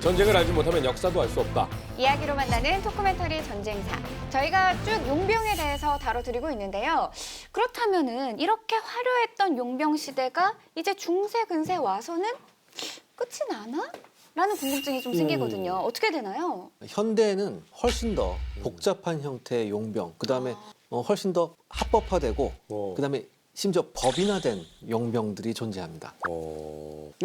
전쟁을 알지 못하면 역사도 알 수 없다. 이야기로 만나는 토크멘터리 전쟁사. 저희가 쭉 용병에 대해서 다뤄드리고 있는데요. 그렇다면은 이렇게 화려했던 용병 시대가 이제 중세 근세 와서는 끝이 나나? 라는 궁금증이 좀 생기거든요. 어떻게 되나요? 현대에는 훨씬 더 복잡한 형태의 용병, 그다음에 훨씬 더 합법화되고, 그다음에 심지어 법인화된 용병들이 존재합니다.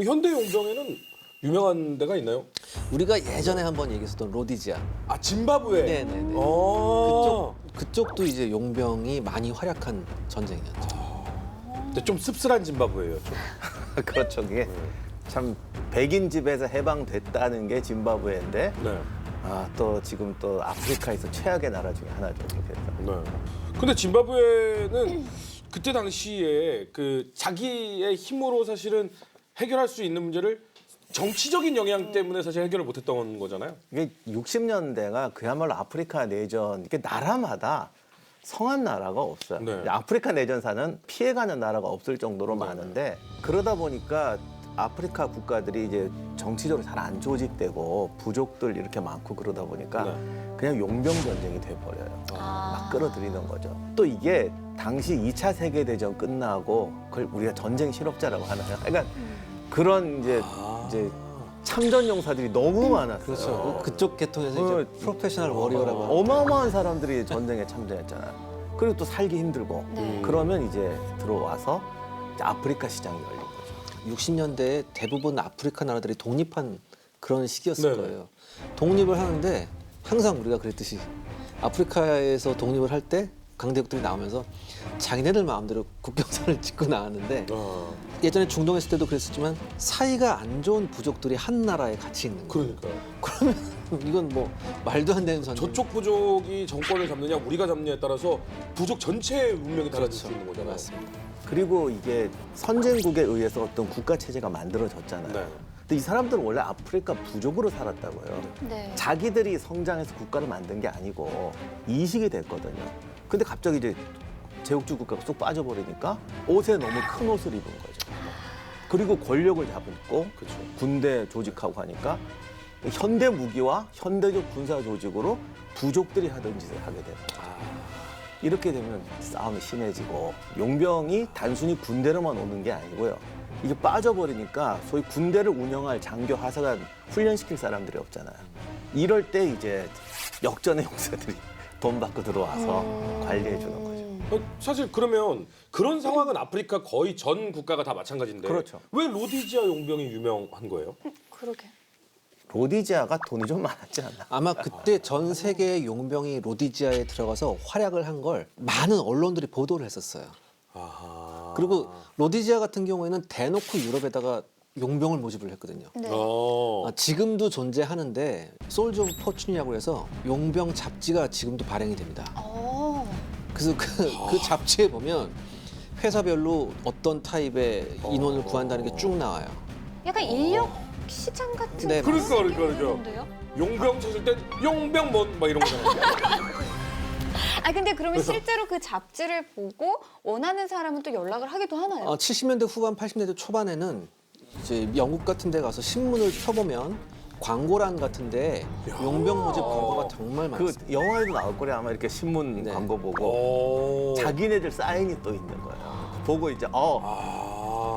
현대 용병에는 유명한 데가 있나요? 우리가 예전에 한번 얘기했었던 로디지아. 아, 짐바브웨. 네네네. 그쪽도 이제 용병이 많이 활약한 전쟁이었죠. 근데 좀 씁쓸한 짐바브웨예요. 좀. 그렇죠. 그게 참 백인 집에서 해방됐다는 게 짐바브웨인데 네. 또 지금 또 아프리카에서 최악의 나라 중에 하나죠. 그렇게 해서. 네. 근데 짐바브웨는 그때 당시에 그 자기의 힘으로 사실은 해결할 수 있는 문제를 정치적인 영향 때문에 사실 해결을 못했던 거잖아요. 이게 60년대가 그야말로 아프리카 내전, 이게 나라마다 성한 나라가 없어요. 네. 아프리카 내전사는 피해가는 나라가 없을 정도로 많은데 그러다 보니까 아프리카 국가들이 이제 정치적으로 잘 안 조직되고 부족들 이렇게 많고 그러다 보니까 그냥 용병 전쟁이 돼버려요. 막 끌어들이는 거죠. 또 이게 당시 2차 세계대전 끝나고 그걸 우리가 전쟁 실업자라고 하나요? 그러니까 그런 이제 참전 용사들이 너무 많았어요. 그렇죠. 그쪽 계통에서 이제 프로페셔널 워리어라고 하는. 어마어마한 사람들이 전쟁에 참전했잖아요. 그리고 또 살기 힘들고 네. 그러면 이제 들어와서 이제 아프리카 시장이 열린 거죠. 60년대에 대부분 아프리카 나라들이 독립한 그런 시기였을 네네. 거예요. 독립을 하는데 항상 우리가 그랬듯이 아프리카에서 독립을 할 때 강대국들이 나오면서 자기네들 마음대로 국경선을 찍고 나왔는데 예전에 중동에 있을 때도 그랬었지만 사이가 안 좋은 부족들이 한 나라에 같이 있는 거예요. 그러니까요. 그러면 이건 뭐 말도 안 되는 전쟁. 저쪽 부족이 정권을 잡느냐 우리가 잡느냐에 따라서 부족 전체의 운명이 달라질 수 그렇죠. 있는 거잖아요. 맞습니다. 그리고 이게 선진국에 의해서 어떤 국가 체제가 만들어졌잖아요. 네. 근데 이 사람들은 원래 아프리카 부족으로 살았다고요. 네. 자기들이 성장해서 국가를 만든 게 아니고 이식이 됐거든요. 근데 갑자기 이제 제국주 국가가 쏙 빠져버리니까 옷에 너무 큰 옷을 입은 거죠. 그리고 권력을 잡고 그렇죠. 군대 조직하고 하니까 현대 무기와 현대적 군사 조직으로 부족들이 하던 짓을 하게 되는 거죠. 이렇게 되면 싸움이 심해지고 용병이 단순히 군대로만 오는 게 아니고요. 이게 빠져버리니까 소위 군대를 운영할 장교 하사관 훈련시킬 사람들이 없잖아요. 이럴 때 이제 역전의 용사들이 돈 받고 들어와서 관리해 주는 거죠. 사실 그러면 그런 상황은 아프리카 거의 전 국가가 다 마찬가지인데 그렇죠. 왜 로디지아 용병이 유명한 거예요? 그러게. 로디지아가 돈이 좀 많았지 않나? 아마 그때 전 세계의 용병이 로디지아에 들어가서 활약을 한 걸 많은 언론들이 보도를 했었어요. 아하. 그리고 로디지아 같은 경우에는 대놓고 유럽에다가 용병을 모집을 했거든요. 네. 지금도 존재하는데 솔저 오브 포춘이라고 해서 용병 잡지가 지금도 발행이 됩니다. 그래서 그 잡지에 보면 회사별로 어떤 타입의 인원을 구한다는 게 쭉 나와요. 약간 인력 시장 같은 네, 그런 그러니까. 느낌인데요? 용병 찾을 땐 용병 막 이런 거잖아요. 근데 그러면 실제로 그 잡지를 보고 원하는 사람은 또 연락을 하기도 하나요? 70년대 후반, 80년대 초반에는 이제 영국 같은 데 가서 신문을 펴보면 광고란 같은데 용병 모집 광고가 정말 그 많습니다. 영화에도 나올 거래 아마 이렇게 신문 네. 광고 보고 자기네들 사인이 또 있는 거예요. 보고 이제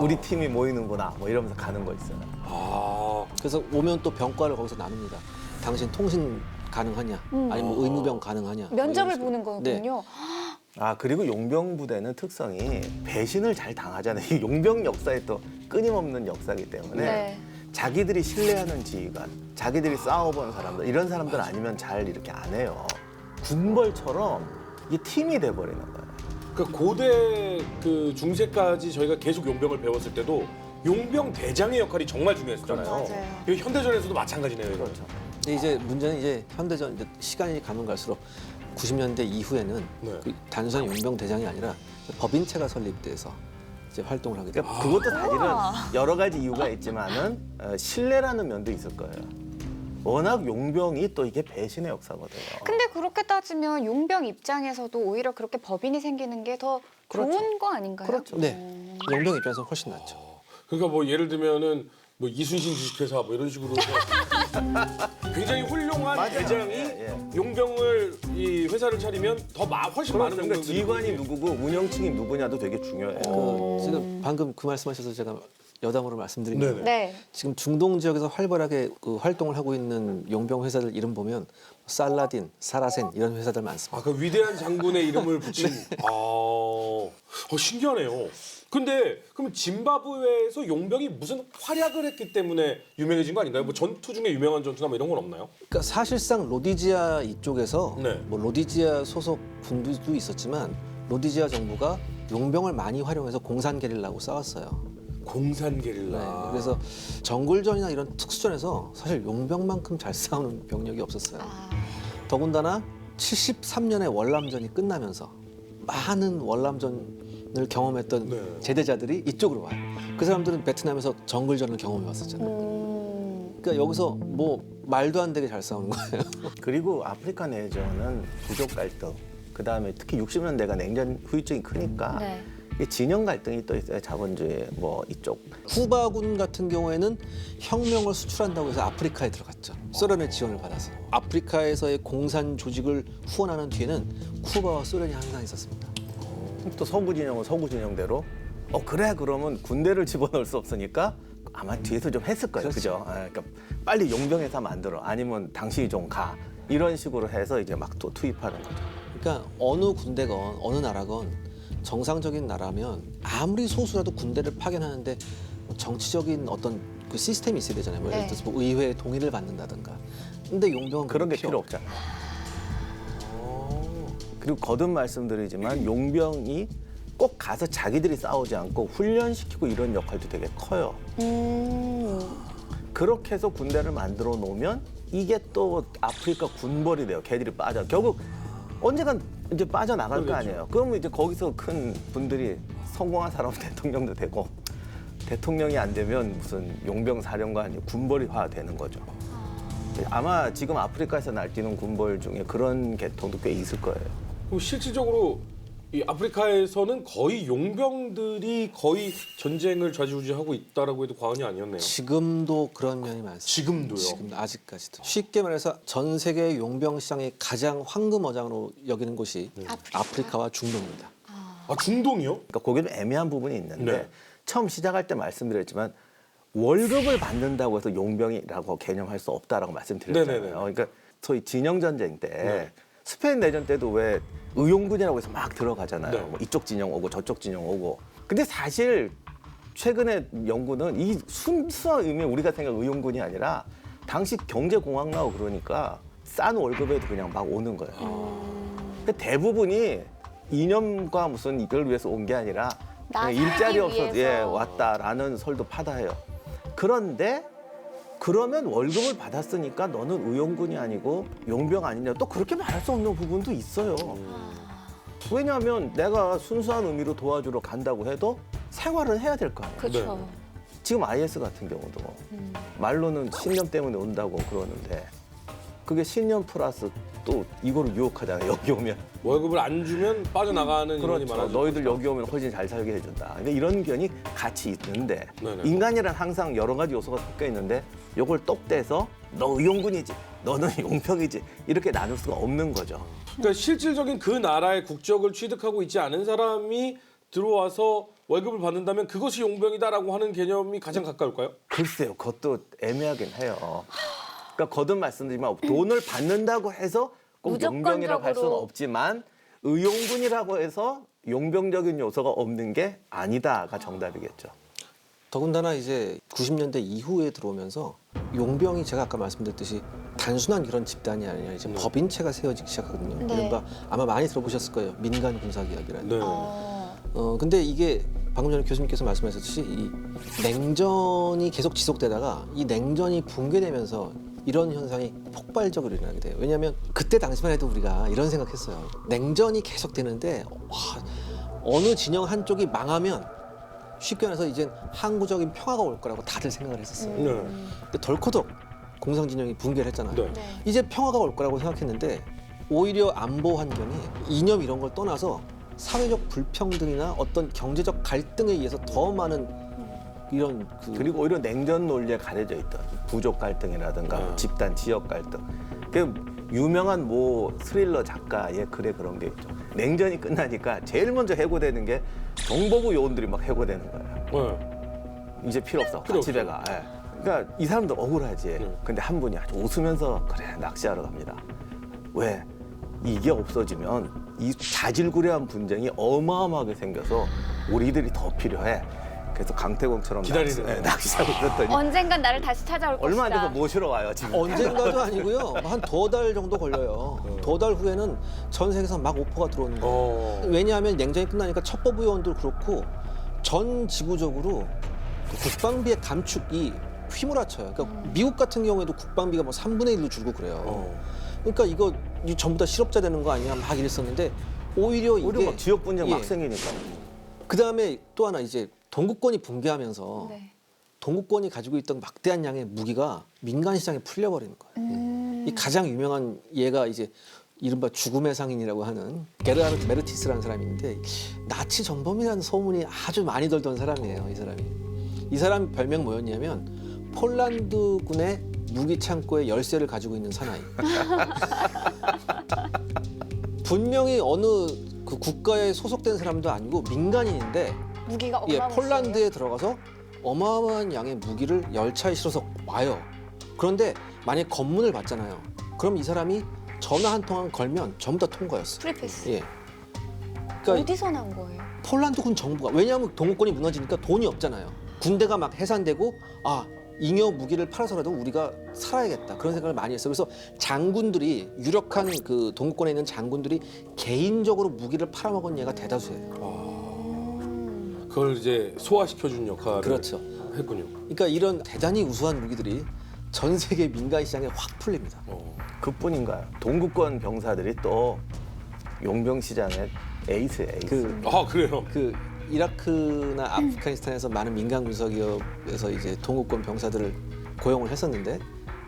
우리 팀이 모이는구나 뭐 이러면서 가는 거 있어요. 그래서 오면 또 병과를 거기서 나눕니다. 당신 통신 가능하냐? 아니면 뭐 의무병 가능하냐? 면접을 뭐 이런 보는 식으로. 거군요. 그리고 용병 부대는 특성이 배신을 잘 당하잖아요. 이 용병 역사에 또 끊임없는 역사이기 때문에 네. 자기들이 신뢰하는 지휘관, 자기들이 싸워본 사람들 이런 사람들 아니면 잘 이렇게 안 해요. 군벌처럼 이게 팀이 돼버리는 거예요. 그 고대 그 중세까지 저희가 계속 용병을 배웠을 때도 용병 대장의 역할이 정말 중요했었잖아요. 맞아요. 이거 현대전에서도 마찬가지네요. 이거. 그렇죠. 근데 이제 문제는 이제 현대전 이제 시간이 가면 갈수록 90년대 이후에는 네. 그 단순히 용병 대장이 아니라 법인체가 설립돼서 이제 활동을 하게 됩니다. 그러니까 그것도 사실은 여러 가지 이유가 있지만은 신뢰라는 면도 있을 거예요. 워낙 용병이 또 이게 배신의 역사거든요. 근데 그렇게 따지면 용병 입장에서도 오히려 그렇게 법인이 생기는 게 더 좋은 거 아닌가요? 그렇죠. 네, 용병 입장에서 훨씬 낫죠. 그러니까 뭐 예를 들면은 뭐 이순신 주식회사 뭐 이런 식으로 해서 굉장히 훌륭한 맞아요. 대장이 예, 예. 용병을 이 회사를 차리면 더 훨씬 많은 그러니까 용병들이 지휘관이 누구고 운영층이 누구냐도 되게 중요해요. 지금 방금 그 말씀하셔서 제가 여담으로 말씀드린 게 네네. 네. 지금 중동 지역에서 활발하게 그 활동을 하고 있는 용병 회사들 이름 보면 살라딘, 사라센 이런 회사들 많습니다. 아, 그 위대한 장군의 이름을 붙인 신기하네요. 근데 그럼 짐바브웨에서 용병이 무슨 활약을 했기 때문에 유명해진 거 아닌가요? 뭐 전투 중에 유명한 전투나 뭐 이런 건 없나요? 그러니까 사실상 로디지아 이쪽에서 네. 뭐 로디지아 소속 군부도 있었지만 로디지아 정부가 용병을 많이 활용해서 공산 게릴라하고 싸웠어요. 공산 네, 게릴라. 그래서 정글전이나 이런 특수전에서 사실 용병만큼 잘 싸우는 병력이 없었어요. 더군다나 73년에 월남전이 끝나면서 많은 월남전을 경험했던 네. 제대자들이 이쪽으로 와요. 그 사람들은 베트남에서 정글전을 경험해 왔었잖아요. 그러니까 여기서 뭐 말도 안 되게 잘 싸우는 거예요. 그리고 아프리카 내전은 부족 갈등, 그 다음에 특히 60년대가 냉전 후유증이 크니까 네. 이게 진영 갈등이 또 있어요. 자본주의 뭐 이쪽. 쿠바군 같은 경우에는 혁명을 수출한다고 해서 아프리카에 들어갔죠. 소련의 지원을 받아서. 아프리카에서의 공산 조직을 후원하는 뒤에는 쿠바와 소련이 항상 있었습니다. 또 서구 진영은 서구 진영대로 그래 그러면 군대를 집어넣을 수 없으니까 아마 뒤에서 좀 했을 거예요. 그렇죠. 그죠? 그러니까 빨리 용병회사 만들어. 아니면 당신이 좀 가. 이런 식으로 해서 이제 막 또 투입하는 거죠. 그러니까 어느 군대건 어느 나라건 정상적인 나라면 아무리 소수라도 군대를 파견하는데 뭐 정치적인 어떤 그 시스템이 있어야 되잖아요. 뭐 예를 네. 들어서 뭐 의회의 동의를 받는다든가. 근데 용병은 그런 게 필요 필요 없잖아. 그리고 거듭 말씀드리지만 용병이 꼭 가서 자기들이 싸우지 않고 훈련시키고 이런 역할도 되게 커요. 그렇게 해서 군대를 만들어 놓으면 이게 또 아프리카 군벌이 돼요. 걔들이 빠져. 결국 언젠간 이제 빠져나갈 거 그러겠죠. 아니에요. 그러면 이제 거기서 큰 분들이 성공한 사람은 대통령도 되고 대통령이 안 되면 무슨 용병 사령관이 군벌이화 되는 거죠. 아마 지금 아프리카에서 날뛰는 군벌 중에 그런 계통도 꽤 있을 거예요. 그럼 실질적으로 이 아프리카에서는 거의 용병들이 거의 전쟁을 좌지우지하고 있다라고 해도 과언이 아니었네요. 지금도 그런 면이 많습니다. 지금도요? 지금 아직까지도. 쉽게 말해서 전 세계 용병 시장의 가장 황금어장으로 여기는 곳이 아프리카와 중동입니다. 아, 중동이요? 그러니까 거기도 애매한 부분이 있는데 네. 처음 시작할 때 말씀드렸지만 월급을 받는다고 해서 용병이라고 개념할 수 없다라고 말씀드렸잖아요. 네네네. 그러니까 소위 진영 전쟁 때 네. 스페인 내전 때도 왜 의용군이라고 해서 막 들어가잖아요. 네. 뭐 이쪽 진영 오고 저쪽 진영 오고. 근데 사실 최근의 연구는 이 순수한 의미 우리가 생각하는 의용군이 아니라 당시 경제 공황 나고 그러니까 싼 월급에도 그냥 막 오는 거예요. 근데 대부분이 이념과 무슨 이걸 위해서 온 게 아니라 나 그냥 일자리 살기 없어서 위해서. 왔다라는 설도 파다해요. 그런데 그러면 월급을 받았으니까 너는 의용군이 아니고 용병 아니냐 또 그렇게 말할 수 없는 부분도 있어요. 왜냐하면 내가 순수한 의미로 도와주러 간다고 해도 생활은 해야 될 거 아니에요. 그렇죠. 지금 IS 같은 경우도 말로는 신념 때문에 온다고 그러는데 그게 신념 플러스 또 이거를 유혹하잖아요. 여기 오면. 월급을 안 주면 빠져나가는 인원이 그렇죠. 많아져. 너희들 여기 오면 훨씬 잘 살게 해준다. 근데 이런 견이 같이 있는데 네네. 인간이란 항상 여러 가지 요소가 섞여 있는데 이걸 똑 떼서 너 의용군이지, 너는 용병이지 이렇게 나눌 수가 없는 거죠. 그러니까 실질적인 그 나라의 국적을 취득하고 있지 않은 사람이 들어와서 월급을 받는다면 그것이 용병이다라고 하는 개념이 가장 가까울까요? 글쎄요, 그것도 애매하긴 해요. 그러니까 거듭 말씀드리지만 돈을 받는다고 해서 꼭 무조건적으로. 용병이라고 할 수는 없지만 의용군이라고 해서 용병적인 요소가 없는 게 아니다가 정답이겠죠. 더군다나 이제 90년대 이후에 들어오면서 용병이 제가 아까 말씀드렸듯이 단순한 그런 집단이 아니라 이제 법인체가 세워지기 시작하거든요. 네. 이른바 아마 많이 들어보셨을 거예요. 민간 군사개혁이라는. 네. 근데 이게 방금 전에 교수님께서 말씀하셨듯이 이 냉전이 계속 지속되다가 이 냉전이 붕괴되면서 이런 현상이 폭발적으로 일어나게 돼요. 왜냐하면 그때 당시만 해도 우리가 이런 생각했어요. 냉전이 계속되는데 어느 진영 한쪽이 망하면 쉽게 말해서 이제 항구적인 평화가 올 거라고 다들 생각을 했었어요. 네. 근데 덜커덕 공산진영이 붕괴를 했잖아요. 네. 이제 평화가 올 거라고 생각했는데 오히려 안보 환경이 이념 이런 걸 떠나서 사회적 불평등이나 어떤 경제적 갈등에 의해서 더 많은 이런 그리고 오히려 냉전 논리에 가려져 있던 부족 갈등이라든가 집단 지역 갈등. 그 유명한 뭐 스릴러 작가의 글에 그런 게 있죠. 냉전이 끝나니까 제일 먼저 해고되는 게 정보부 요원들이 막 해고되는 거예요. 네. 이제 필요 없어. 필요 집에 없어. 가. 예. 그러니까 이 사람도 억울하지. 근데 한 분이 아주 웃으면서 그래 낚시하러 갑니다. 왜? 이게 없어지면 이 자질구레한 분쟁이 어마어마하게 생겨서 우리들이 더 필요해. 그래서 강태공처럼 기다리는 거예요. 낚시하고 있었더니 언젠간 나를 다시 찾아올 얼마 안 돼서 것이다. 모시러 와요 지금. 언젠가도 아니고요. 한 2달 정도 걸려요. 2달 후에는 전 세계에서 막 오퍼가 들어오는 거예요. 왜냐하면 냉전이 끝나니까 첩보부요원도 그렇고 전 지구적으로 그 국방비의 감축이 휘몰아쳐요. 그러니까 미국 같은 경우에도 국방비가 뭐 3분의 1로 줄고 그래요. 그러니까 이거 전부 다 실업자 되는 거 아니야 막 이랬었는데 오히려 우리 이게 막 지역 분쟁 막 예. 생기니까. 그다음에 또 하나 이제 동구권이 붕괴하면서 네. 동구권이 가지고 있던 막대한 양의 무기가 민간 시장에 풀려버리는 거예요. 이 가장 유명한 예가 이제 이른바 죽음의 상인이라고 하는 게르하르트 메르티스라는 사람이 있는데 나치 정범이라는 소문이 아주 많이 돌던 사람이에요. 이 사람 별명 뭐였냐면 폴란드군의 무기 창고의 열쇠를 가지고 있는 사나이. 분명히 어느 그 국가에 소속된 사람도 아니고 민간인인데 무기가 예, 어마무시해요. 폴란드에 들어가서 어마어마한 양의 무기를 열차에 실어서 와요. 그런데 만약에 검문을 받잖아요. 그럼 이 사람이 전화 한 통만 걸면 전부 다 통과였어. 프리패스. 예. 그러니까 어디서 난 거예요? 폴란드군 정부가 왜냐하면 동구권이 무너지니까 돈이 없잖아요. 군대가 막 해산되고 아 잉여 무기를 팔아서라도 우리가 살아야겠다 그런 생각을 많이 했어요. 그래서 장군들이 유력한 그 동구권에 있는 장군들이 개인적으로 무기를 팔아먹은 예가 대다수예요. 그걸 이제 소화시켜준 역할을 그렇죠. 했군요. 그러니까 이런 대단히 우수한 무기들이 전 세계 민간 시장에 확 풀립니다. 그뿐인가요? 동구권 병사들이 또 용병 시장의 에이스예요. 에이스. 아 그래요? 그 이라크나 아프가니스탄에서 많은 민간 군사기업에서 이제 동구권 병사들을 고용을 했었는데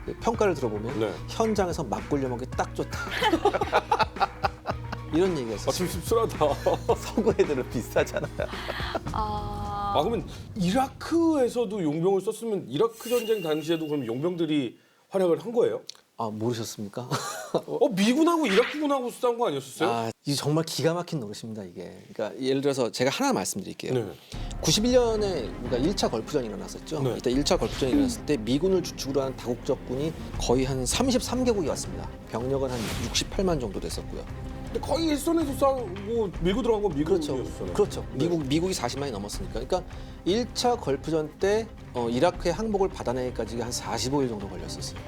그 평가를 들어보면 네. 현장에서 막 굴려먹기 딱 좋다. 이런 얘기가 아 있었어요. 좀 씁쓸하다. 서구 애들은 비싸잖아요. 아, 아 그러면 이라크에서도 용병을 썼으면 이라크 전쟁 당시에도 그럼 용병들이 활약을 한 거예요? 아 모르셨습니까? 미군하고 이라크군하고 싸운 거 아니었었어요? 아, 이게 정말 기가 막힌 노릇입니다, 이게. 그러니까 예를 들어서 제가 하나 말씀드릴게요. 네. 91년에 우리가 1차 걸프전이 일어났었죠. 네. 이때 1차 걸프전이 일어났을 때 미군을 주축으로 한 다국적군이 거의 한 33개국이 왔습니다. 병력은 한 68만 정도 됐었고요. 근데 거의 일선에서 싸우고 밀고 들어간 건 그렇죠. 미군이었어요. 그렇죠. 네. 미국이 40만이 넘었으니까. 그러니까 1차 걸프전 때 이라크의 항복을 받아내기까지 한 45일 정도 걸렸었어요.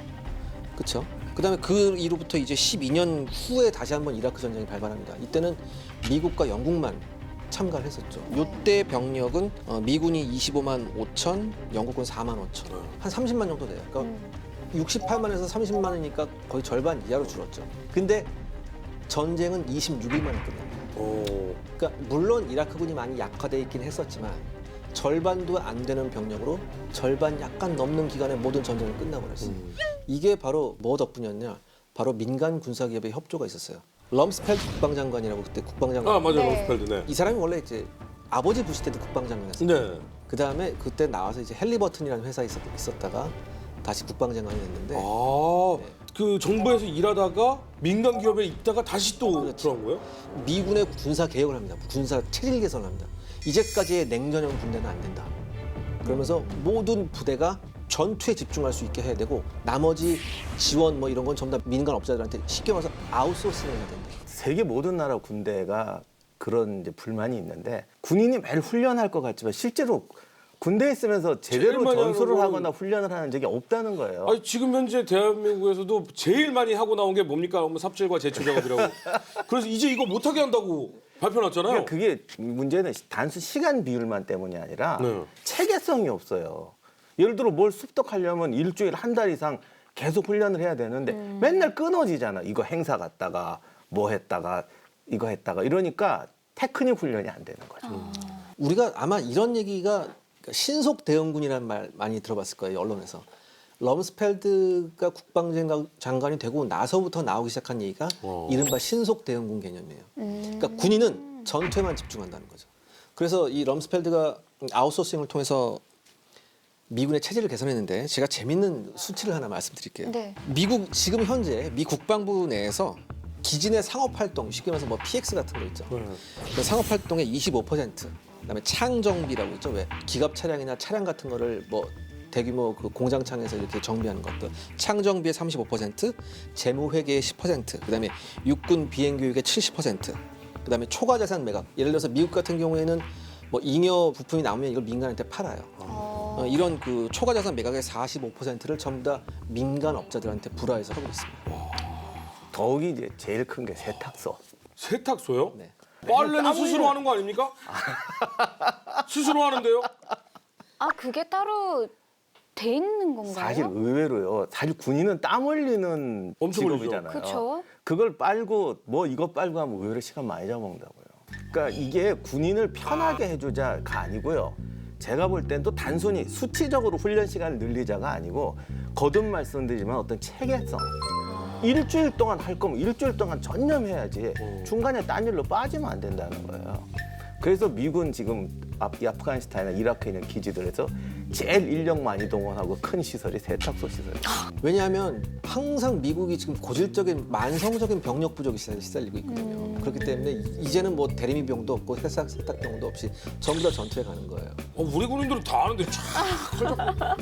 그렇죠. 그다음에 그 이후부터 이제 12년 후에 다시 한번 이라크 전쟁이 발발합니다. 이때는 미국과 영국만 참가를 했었죠. 이때 병력은 미군이 25만 5천, 영국군 4만 5천, 한 30만 정도 돼요. 그러니까 68만에서 30만이니까 거의 절반 이하로 줄었죠. 근데 전쟁은 26일 만에 끝납니다. 그러니까 물론 이라크군이 많이 약화돼 있긴 했었지만 절반도 안 되는 병력으로 절반 약간 넘는 기간에 모든 전쟁을 끝나버렸어요. 이게 바로 뭐 덕분이었냐? 바로 민간 군사기업의 협조가 있었어요. 럼스펠드 국방장관이라고 그때 국방장관. 아 맞아요, 네. 럼스펠드. 네. 이 사람이 원래 이제 아버지 부시 때도 국방장관이었어요. 네. 그 다음에 그때 나와서 이제 헬리버튼이라는 회사에 있었다가 다시 국방장관이 됐는데 아, 네. 그 정부에서 일하다가 민간 기업에 있다가 다시 또 그렇지. 들어간 거예요? 미군의 군사 개혁을 합니다. 군사 체질 개선을 합니다. 이제까지의 냉전형 군대는 안 된다. 그러면서 모든 부대가 전투에 집중할 수 있게 해야 되고 나머지 지원 뭐 이런 건 전부 다 민간 업자들한테 쉽게 말해서 아웃소싱을 해야 된다. 세계 모든 나라 군대가 그런 이제 불만이 있는데 군인이 매일 훈련할 것 같지만 실제로 군대에 있으면서 제대로 제일 많이 전술을 하는 건- 하거나 훈련을 하는 적이 없다는 거예요. 아니 지금 현재 대한민국에서도 제일 많이 하고 나온 게 뭡니까? 삽질과 제초 작업이라고. 그래서 이제 이거 못하게 한다고 발표났잖아요. 그러니까 그게 문제는 단순 시간 비율만 때문이 아니라 네. 체계성이 없어요. 예를 들어 뭘 습득하려면 일주일 한 달 이상 계속 훈련을 해야 되는데 맨날 끊어지잖아. 이거 행사 갔다가 뭐 했다가 이거 했다가 이러니까 테크닉 훈련이 안 되는 거죠. 우리가 아마 이런 얘기가 신속 대응군이라는 말 많이 들어봤을 거예요, 언론에서. 럼스펠드가 국방장관이 되고 나서부터 나오기 시작한 얘기가 이른바 신속 대응군 개념이에요. 그러니까 군인은 전투에만 집중한다는 거죠. 그래서 이 럼스펠드가 아웃소싱을 통해서 미군의 체제를 개선했는데 제가 재밌는 수치를 하나 말씀드릴게요. 네. 미국 지금 현재 미 국방부 내에서 기지 내 상업 활동, 쉽게 말해서 뭐 PX 같은 거 있죠. 그 상업 활동의 25%, 그다음에 창 정비라고 있죠. 왜 기갑 차량이나 차량 같은 거를 뭐 대규모 그 공장창에서 이렇게 정비하는 것들, 창 정비의 35%, 재무 회계의 10%, 그다음에 육군 비행 교육의 70%, 그다음에 초과 자산 매각. 예를 들어서 미국 같은 경우에는 뭐 잉여 부품이 나오면 이걸 민간한테 팔아요. 이런 그 초과 자산 매각의 45%를 전부 다 민간 업자들한테 불화해서 하고 있습니다. 더욱이 이제 제일 큰 게 세탁소. 세탁소요? 네. 빨래는 스스로 하는 거 아닙니까? 스스로 하는데요? 아, 그게 따로 돼 있는 건가요? 사실 의외로요. 사실 군인은 땀 흘리는 엄청 직업이잖아요. 그쵸. 그걸 빨고 뭐 이거 빨고 하면 의외로 시간 많이 잡아먹는다고요. 그러니까 이게 군인을 편하게 해주자가 아니고요. 제가 볼 땐 또 단순히 수치적으로 훈련 시간을 늘리자가 아니고 거듭 말씀드리지만 어떤 체계성. 일주일 동안 할 거면 일주일 동안 전념해야지 중간에 딴 일로 빠지면 안 된다는 거예요. 그래서 미군 지금 이 아프가니스탄이나 이라크에 있는 기지들에서 제일 인력 많이 동원하고 큰 시설이 세탁소 시설이에요. 왜냐하면 항상 미국이 지금 고질적인 만성적인 병력 부족이 시달리고 있거든요. 그렇기 때문에 이제는 뭐 대리미병도 없고 세탁병도 없이 전부 다 전투에 가는 거예요. 우리 군인들은 다 하는데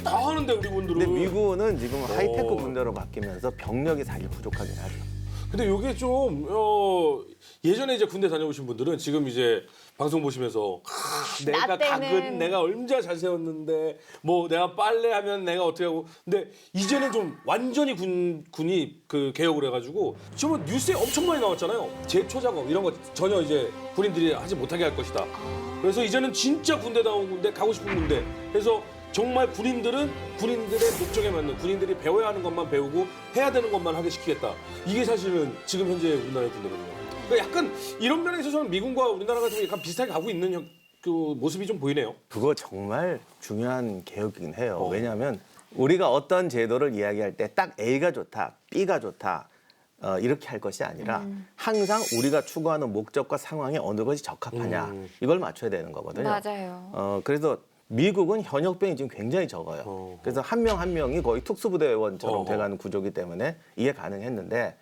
다 하는데 우리 군들은. 근데 미군은 지금 하이테크 군대로 바뀌면서 병력이 사실 부족하긴 하죠. 근데 이게 좀 예전에 이제 군대 다녀오신 분들은 지금 이제 방송 보시면서 내가 나 때는. 각은 내가 얼마나 잘 세웠는데 뭐 내가 빨래하면 내가 어떻게 하고 근데 이제는 좀 완전히 군이 그 개혁을 해가지고 지금 뉴스에 엄청 많이 나왔잖아요. 제초 작업 이런 거 전혀 이제 군인들이 하지 못하게 할 것이다. 그래서 이제는 진짜 군대다운 군대 가고 싶은 군대. 그래서 정말 군인들은 군인들의 목적에 맞는 군인들이 배워야 하는 것만 배우고 해야 되는 것만 하게 시키겠다. 이게 사실은 지금 현재 우리나라의 군대거든요. 그러니까 약간 이런 면에 있어서는 미군과 우리나라가 좀 약간 비슷하게 가고 있는 그 모습이 좀 보이네요. 그거 정말 중요한 개혁이긴 해요. 왜냐하면 우리가 어떤 제도를 이야기할 때 딱 A가 좋다, B가 좋다 이렇게 할 것이 아니라 항상 우리가 추구하는 목적과 상황에 어느 것이 적합하냐 이걸 맞춰야 되는 거거든요. 맞아요. 그래서 미국은 현역병이 지금 굉장히 적어요. 그래서 한 명 한 명이 거의 특수부대원처럼 돼가는 구조기 때문에 이게 가능했는데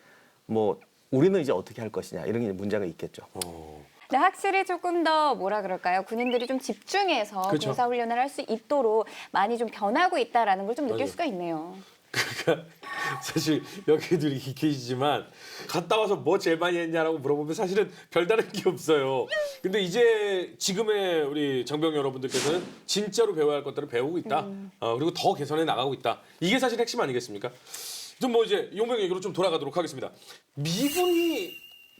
뭐 우리는 이제 어떻게 할 것이냐 이런 게 문제가 있겠죠. 네, 확실히 조금 더 뭐라 그럴까요? 군인들이 좀 집중해서 그쵸. 군사훈련을 할 수 있도록 많이 좀 변하고 있다라는 걸 좀 느낄 맞아요. 수가 있네요. 그러니까 사실 여기들이 계시지만 갔다 와서 뭐 제일 많이 했냐라고 물어보면 사실은 별다른 게 없어요. 근데 이제 지금의 우리 장병 여러분들께서는 진짜로 배워야 할 것들을 배우고 있다. 그리고 더 개선해 나가고 있다. 이게 사실 핵심 아니겠습니까? 좀 뭐 이제 용병 얘기로 좀 돌아가도록 하겠습니다. 미군이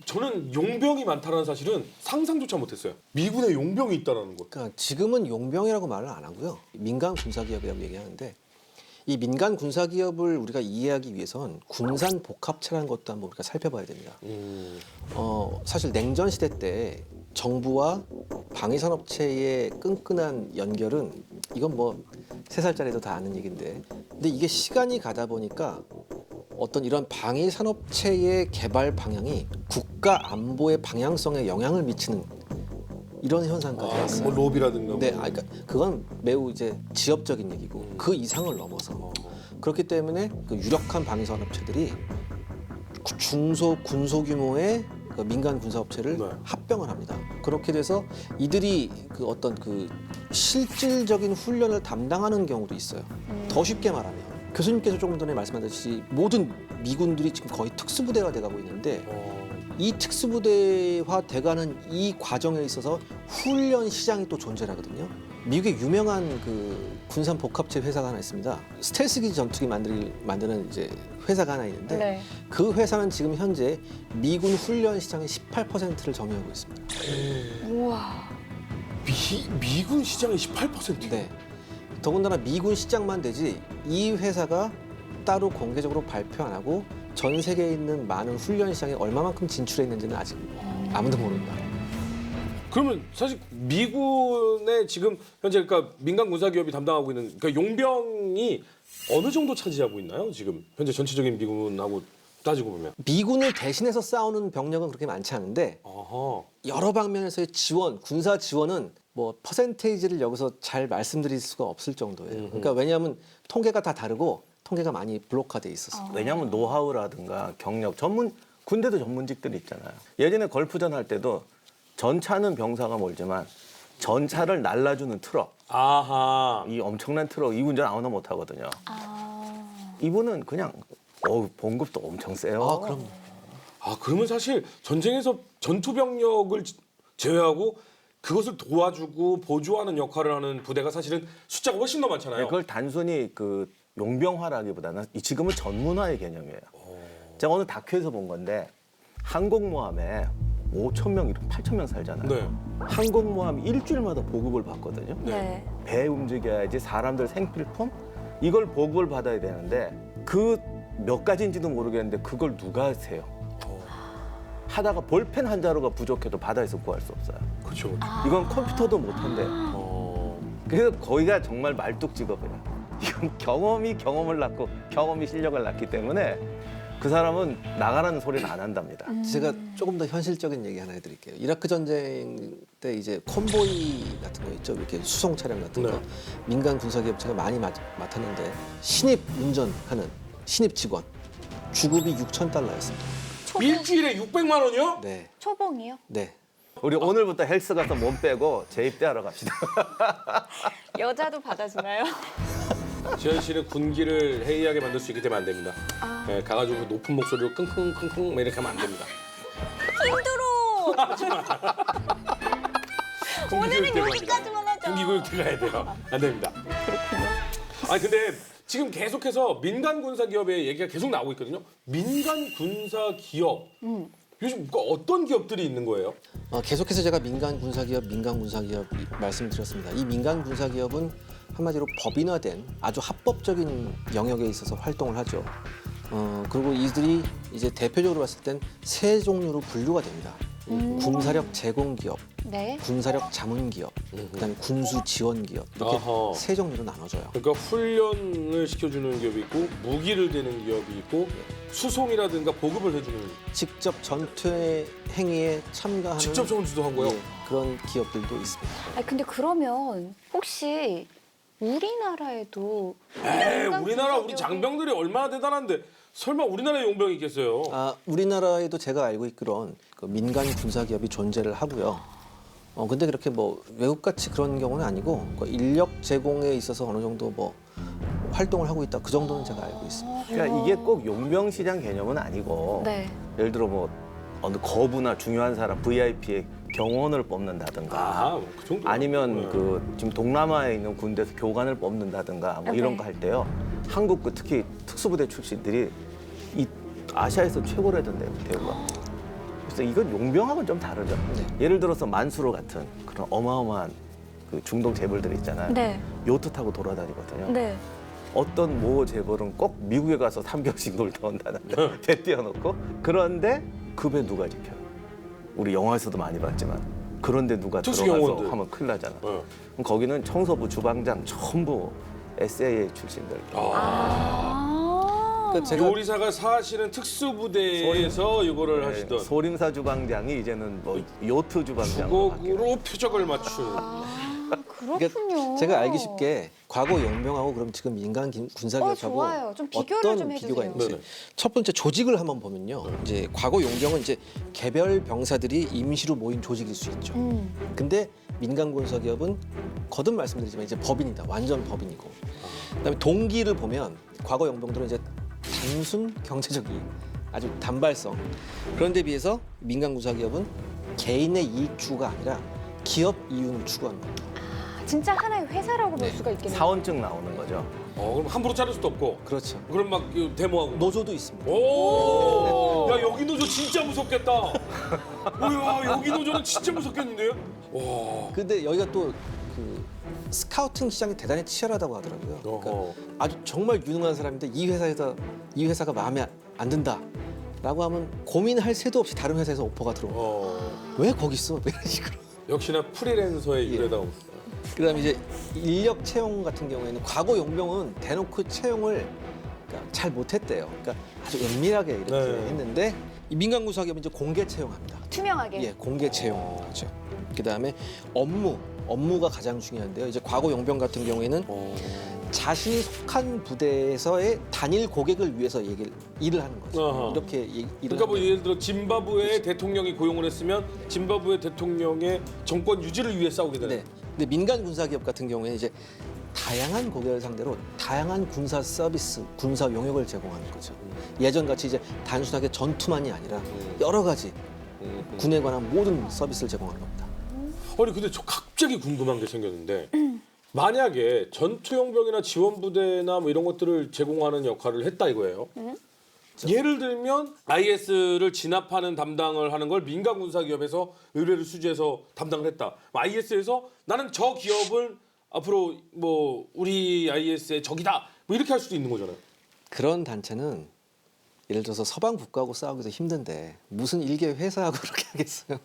저는 용병이 많다는 사실은 상상조차 못했어요. 미군에 용병이 있다는 것. 그러니까 지금은 용병이라고 말을 안 하고요. 민간 군사기업이라고 얘기하는데 이 민간 군사기업을 우리가 이해하기 위해선 군산 복합체라는 것도 한번 우리가 살펴봐야 됩니다. 사실 냉전 시대 때 정부와 방위산업체의 끈끈한 연결은 이건 뭐 3살짜리도 다 아는 얘기인데 근데 이게 시간이 가다 보니까 어떤 이런 방위산업체의 개발 방향이 국가 안보의 방향성에 영향을 미치는 이런 현상까지 왔어요. 뭐 로비라든가. 네, 그러니까 그건 매우 이제 지엽적인 얘기고 그 이상을 넘어서 그렇기 때문에 그 유력한 방위산업체들이 중소 군소 규모의 그 민간 군사업체를 네. 합병을 합니다. 그렇게 돼서 이들이 그 어떤 그 실질적인 훈련을 담당하는 경우도 있어요. 더 쉽게 말하면 교수님께서 조금 전에 말씀하셨듯이 모든 미군들이 지금 거의 특수부대가 돼가고 있는데 이 특수부대화 돼가는 이 과정에 있어서 훈련 시장이 또 존재를 하거든요. 미국의 유명한 그 군산 복합체 회사가 하나 있습니다. 스텔스기 전투기 만드는 이제 회사가 하나 있는데 네. 그 회사는 지금 현재 미군 훈련 시장의 18%를 점유하고 있습니다. 우와. 미군 시장의 18%. 네. 더군다나 미군 시장만 되지 이 회사가 따로 공개적으로 발표 안 하고 전 세계에 있는 많은 훈련 시장에 얼마만큼 진출했는지는 아직 아무도 모른다. 그러면 사실 미군의 지금 현재 그러니까 민간 군사 기업이 담당하고 있는 그러니까 용병이 어느 정도 차지하고 있나요? 지금 현재 전체적인 미군하고 따지고 보면. 미군을 대신해서 싸우는 병력은 그렇게 많지 않은데 아하. 여러 방면에서의 지원, 군사 지원은 뭐 퍼센테이지를 여기서 잘 말씀드릴 수가 없을 정도예요. 그러니까 왜냐하면 통계가 다 다르고 통계가 많이 블록화돼 있었어요. 왜냐하면 노하우라든가 경력, 군대도 전문직들이 있잖아요. 예전에 걸프전 할 때도 전차는 병사가 몰지만 전차를 날라주는 트럭, 아하. 이 엄청난 트럭, 이 운전 아무나 못 하거든요. 아, 이분은 그냥 봉급도 엄청 세요. 아, 그럼요. 아, 그러면 사실 전쟁에서 전투 병력을 제외하고 그것을 도와주고 보조하는 역할을 하는 부대가 사실은 숫자가 훨씬 더 많잖아요. 그걸 단순히 그 용병화라기보다는 지금은 전문화의 개념이에요. 제가 오늘 다큐에서 본 건데 항공모함에 5,000명, 8,000명 살잖아요. 네. 항공모함이 일주일마다 보급을 받거든요. 네. 배 움직여야지 사람들 생필품 이걸 보급을 받아야 되는데 그 몇 가지인지도 모르겠는데 그걸 누가 세요? 하다가 볼펜 한 자루가 부족해도 바다에서 구할 수 없어요. 그렇죠. 이건 컴퓨터도 못 한대. 어. 그래서 거기가 정말 말뚝 직업이에요. 이건 경험이 경험을 낳고 경험이 실력을 낳기 때문에 그 사람은 나가라는 소리는 안 한답니다. 제가 조금 더 현실적인 얘기 하나 해드릴게요. 이라크 전쟁 때 이제 콘보이 같은 거 있죠. 이렇게 수송 차량 같은 거 네. 민간 군사기업체가 많이 맡았는데 신입 운전하는 신입 직원 주급이 $6,000였습니다. 일주일에 600만 원이요? 네, 초봉이요? 네. 우리 오늘부터 헬스 가서 몸 빼고 재입대하러 갑시다. 여자도 받아주나요? 지현 씨는 군기를 해이하게 만들 수 있기 때문에 안 됩니다. 아. 네, 가가지고 높은 목소리로 끙끙끙끙 막 이렇게 하면 안 됩니다. 힘들어. 오늘은 여기까지만 하자. 군기 교육대 가야 돼요. 안 됩니다. 아니 근데 지금 계속해서 민간 군사 기업의 얘기가 계속 나오고 있거든요. 민간 군사 기업. 요즘 어떤 기업들이 있는 거예요? 계속해서 제가 민간 군사기업 말씀드렸습니다. 이 민간 군사기업은 한마디로 법인화된 아주 합법적인 영역에 있어서 활동을 하죠. 그리고 이들이 이제 대표적으로 봤을 땐 세 종류로 분류가 됩니다. 군사력 제공기업, 네. 군사력 자문기업, 그다음에 군수 지원기업 이렇게 아하. 세 종류로 나눠져요. 그러니까 훈련을 시켜주는 기업이 있고 무기를 대는 기업이 있고 수송이라든가 보급을 해주는 직접 전투 행위에 참가하는 직접 전투도 한 거예요? 예, 그런 기업들도 있습니다. 아니 근데 그러면 혹시 우리나라에도 에이, 민간 우리나라 우리 군사기업이- 장병들이 얼마나 대단한데 설마 우리나라에 용병이 있겠어요? 우리나라에도 제가 알고 있기론 그 민간 군사기업이 존재를 하고요. 근데 그렇게 뭐 외국같이 그런 경우는 아니고 그 인력 제공에 있어서 어느 정도 뭐 활동을 하고 있다. 그 정도는 제가 알고 있습니다. 그러니까 이게 꼭 용병 시장 개념은 아니고 네. 예를 들어 뭐 어느 거부나 중요한 사람 VIP의 경호원을 뽑는다든가 그 정도. 아니면 그 지금 동남아에 있는 군대에서 교관을 뽑는다든가 뭐 이런 네. 거 할 때요. 한국 그 특히 특수부대 출신들이 이 아시아에서 최고로 하던데요, 대우가. 그래서 이건 용병하고는 좀 다르죠. 네. 예를 들어서 만수로 같은 그런 어마어마한 그 중동 재벌들 있잖아요. 네. 요트 타고 돌아다니거든요. 네. 어떤 모 재벌은 꼭 미국에 가서 3개월씩 놀다 온다는데 배 띄워놓고 그런데 그 배 누가 지켜요? 우리 영화에서도 많이 봤지만 그런데 누가 들어가서 특수경호원들. 하면 큰일 나잖아. 네. 그럼 거기는 청소부 주방장 전부 SAA 출신들. 아. 그러니까 제가 요리사가 사실은 특수부대에서 이거를 하시던 소림사 주방장이 이제는 뭐 요트 주방장으로 바뀌고. 주걱으로 표적을 맞추는 그렇군요. 제가 알기 쉽게 과거 용병하고 그럼 지금 민간 군사기업하고 좋아요. 좀 비교를 어떤 좀 비교가 해주세요. 있는지. 네네. 첫 번째 조직을 한번 보면요. 이제 과거 용병은 이제 개별 병사들이 임시로 모인 조직일 수 있죠. 근데 민간 군사기업은 거듭 말씀드리지만 이제 법인이다. 완전 법인이고. 그다음에 동기를 보면 과거 용병들은 이제 단순 경제적 이익, 아주 단발성. 그런데 비해서 민간 군사기업은 개인의 이익 추구가 아니라 기업 이윤을 추구하는 겁니다. 진짜 하나의 회사라고 볼 네. 수가 있겠네요. 사원증 나오는 거죠. 그럼 함부로 자를 수도 없고 그렇죠. 그럼 막 데모하고 노조도 있습니다. 오! 야 여기 노조 진짜 무섭겠다. 뭐야 여기 노조는 진짜 무섭겠는데요? 와. 근데 여기가 또 그 스카우팅 시장이 대단히 치열하다고 하더라고요. 그러니까 어허. 아주 정말 유능한 사람인데 이 회사가 마음에 안 든다라고 하면 고민할 새도 없이 다른 회사에서 오퍼가 들어와. 왜 거기 있어? 이런 식으로. 역시나 프리랜서의 예. 일에다 그다음에 이제 인력 채용 같은 경우에는 과거 용병은 대놓고 채용을 그러니까 잘 못했대요. 그러니까 아주 은밀하게 이렇게 네. 했는데 이 민간 군사기업은 이제 공개 채용합니다. 투명하게. 예, 공개 채용하죠. 그다음에 업무 업무가 가장 중요한데요. 이제 과거 용병 같은 경우에는 자신이 속한 부대에서의 단일 고객을 위해서 일을 하는 거죠. 아하. 이렇게 일을 그러니까 뭐 하는 예를 들어 짐바브웨 대통령이 고용을 했으면 짐바브웨 대통령의 정권 유지를 위해 싸우게 되는. 네. 근데 민간 군사 기업 같은 경우에는 이제 다양한 고객을 상대로 다양한 군사 서비스, 군사 용역을 제공하는 거죠. 예전 같이 이제 단순하게 전투만이 아니라 여러 가지 군에 관한 모든 서비스를 제공하는 겁니다. 아니 근데 저 갑자기 궁금한 게 생겼는데 만약에 전투용병이나 지원부대나 뭐 이런 것들을 제공하는 역할을 했다 이거예요. 예를 들면 IS를 진압하는 담당을 하는 걸 민간 군사 기업에서 의뢰를 수주해서 담당을 했다. IS에서 나는 저 기업을 앞으로 뭐 우리 IS의 적이다. 뭐 이렇게 할 수도 있는 거잖아요. 그런 단체는 예를 들어서 서방 국가하고 싸우기도 힘든데 무슨 일개 회사하고 그렇게 하겠어요?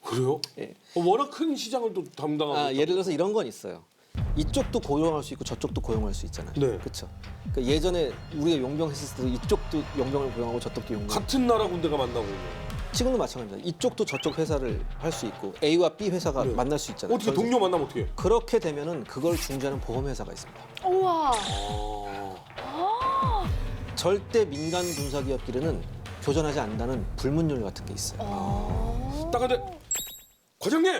그래요? 예. 워낙 큰 시장을 또 담당하고. 예를 들어서 이런 건 있어요. 이쪽도 고용할 수 있고 저쪽도 고용할 수 있잖아요. 네. 그렇죠. 그러니까 예전에 우리가 용병 했을 때도 이쪽도 용병을 고용하고 저쪽도 용병. 같은 나라 군대가 만나고. 지금도 마찬가지입니다. 이쪽도 저쪽 회사를 할 수 있고 A와 B 회사가 네. 만날 수 있잖아요. 어떻게 동료 만나면 어떻게 해요? 그렇게 되면은 그걸 중재하는 보험 회사가 있습니다. 우와. 절대 민간 군사 기업끼리는 교전하지 않는다는 불문율 같은 게 있어요. 딱 근데 과장님,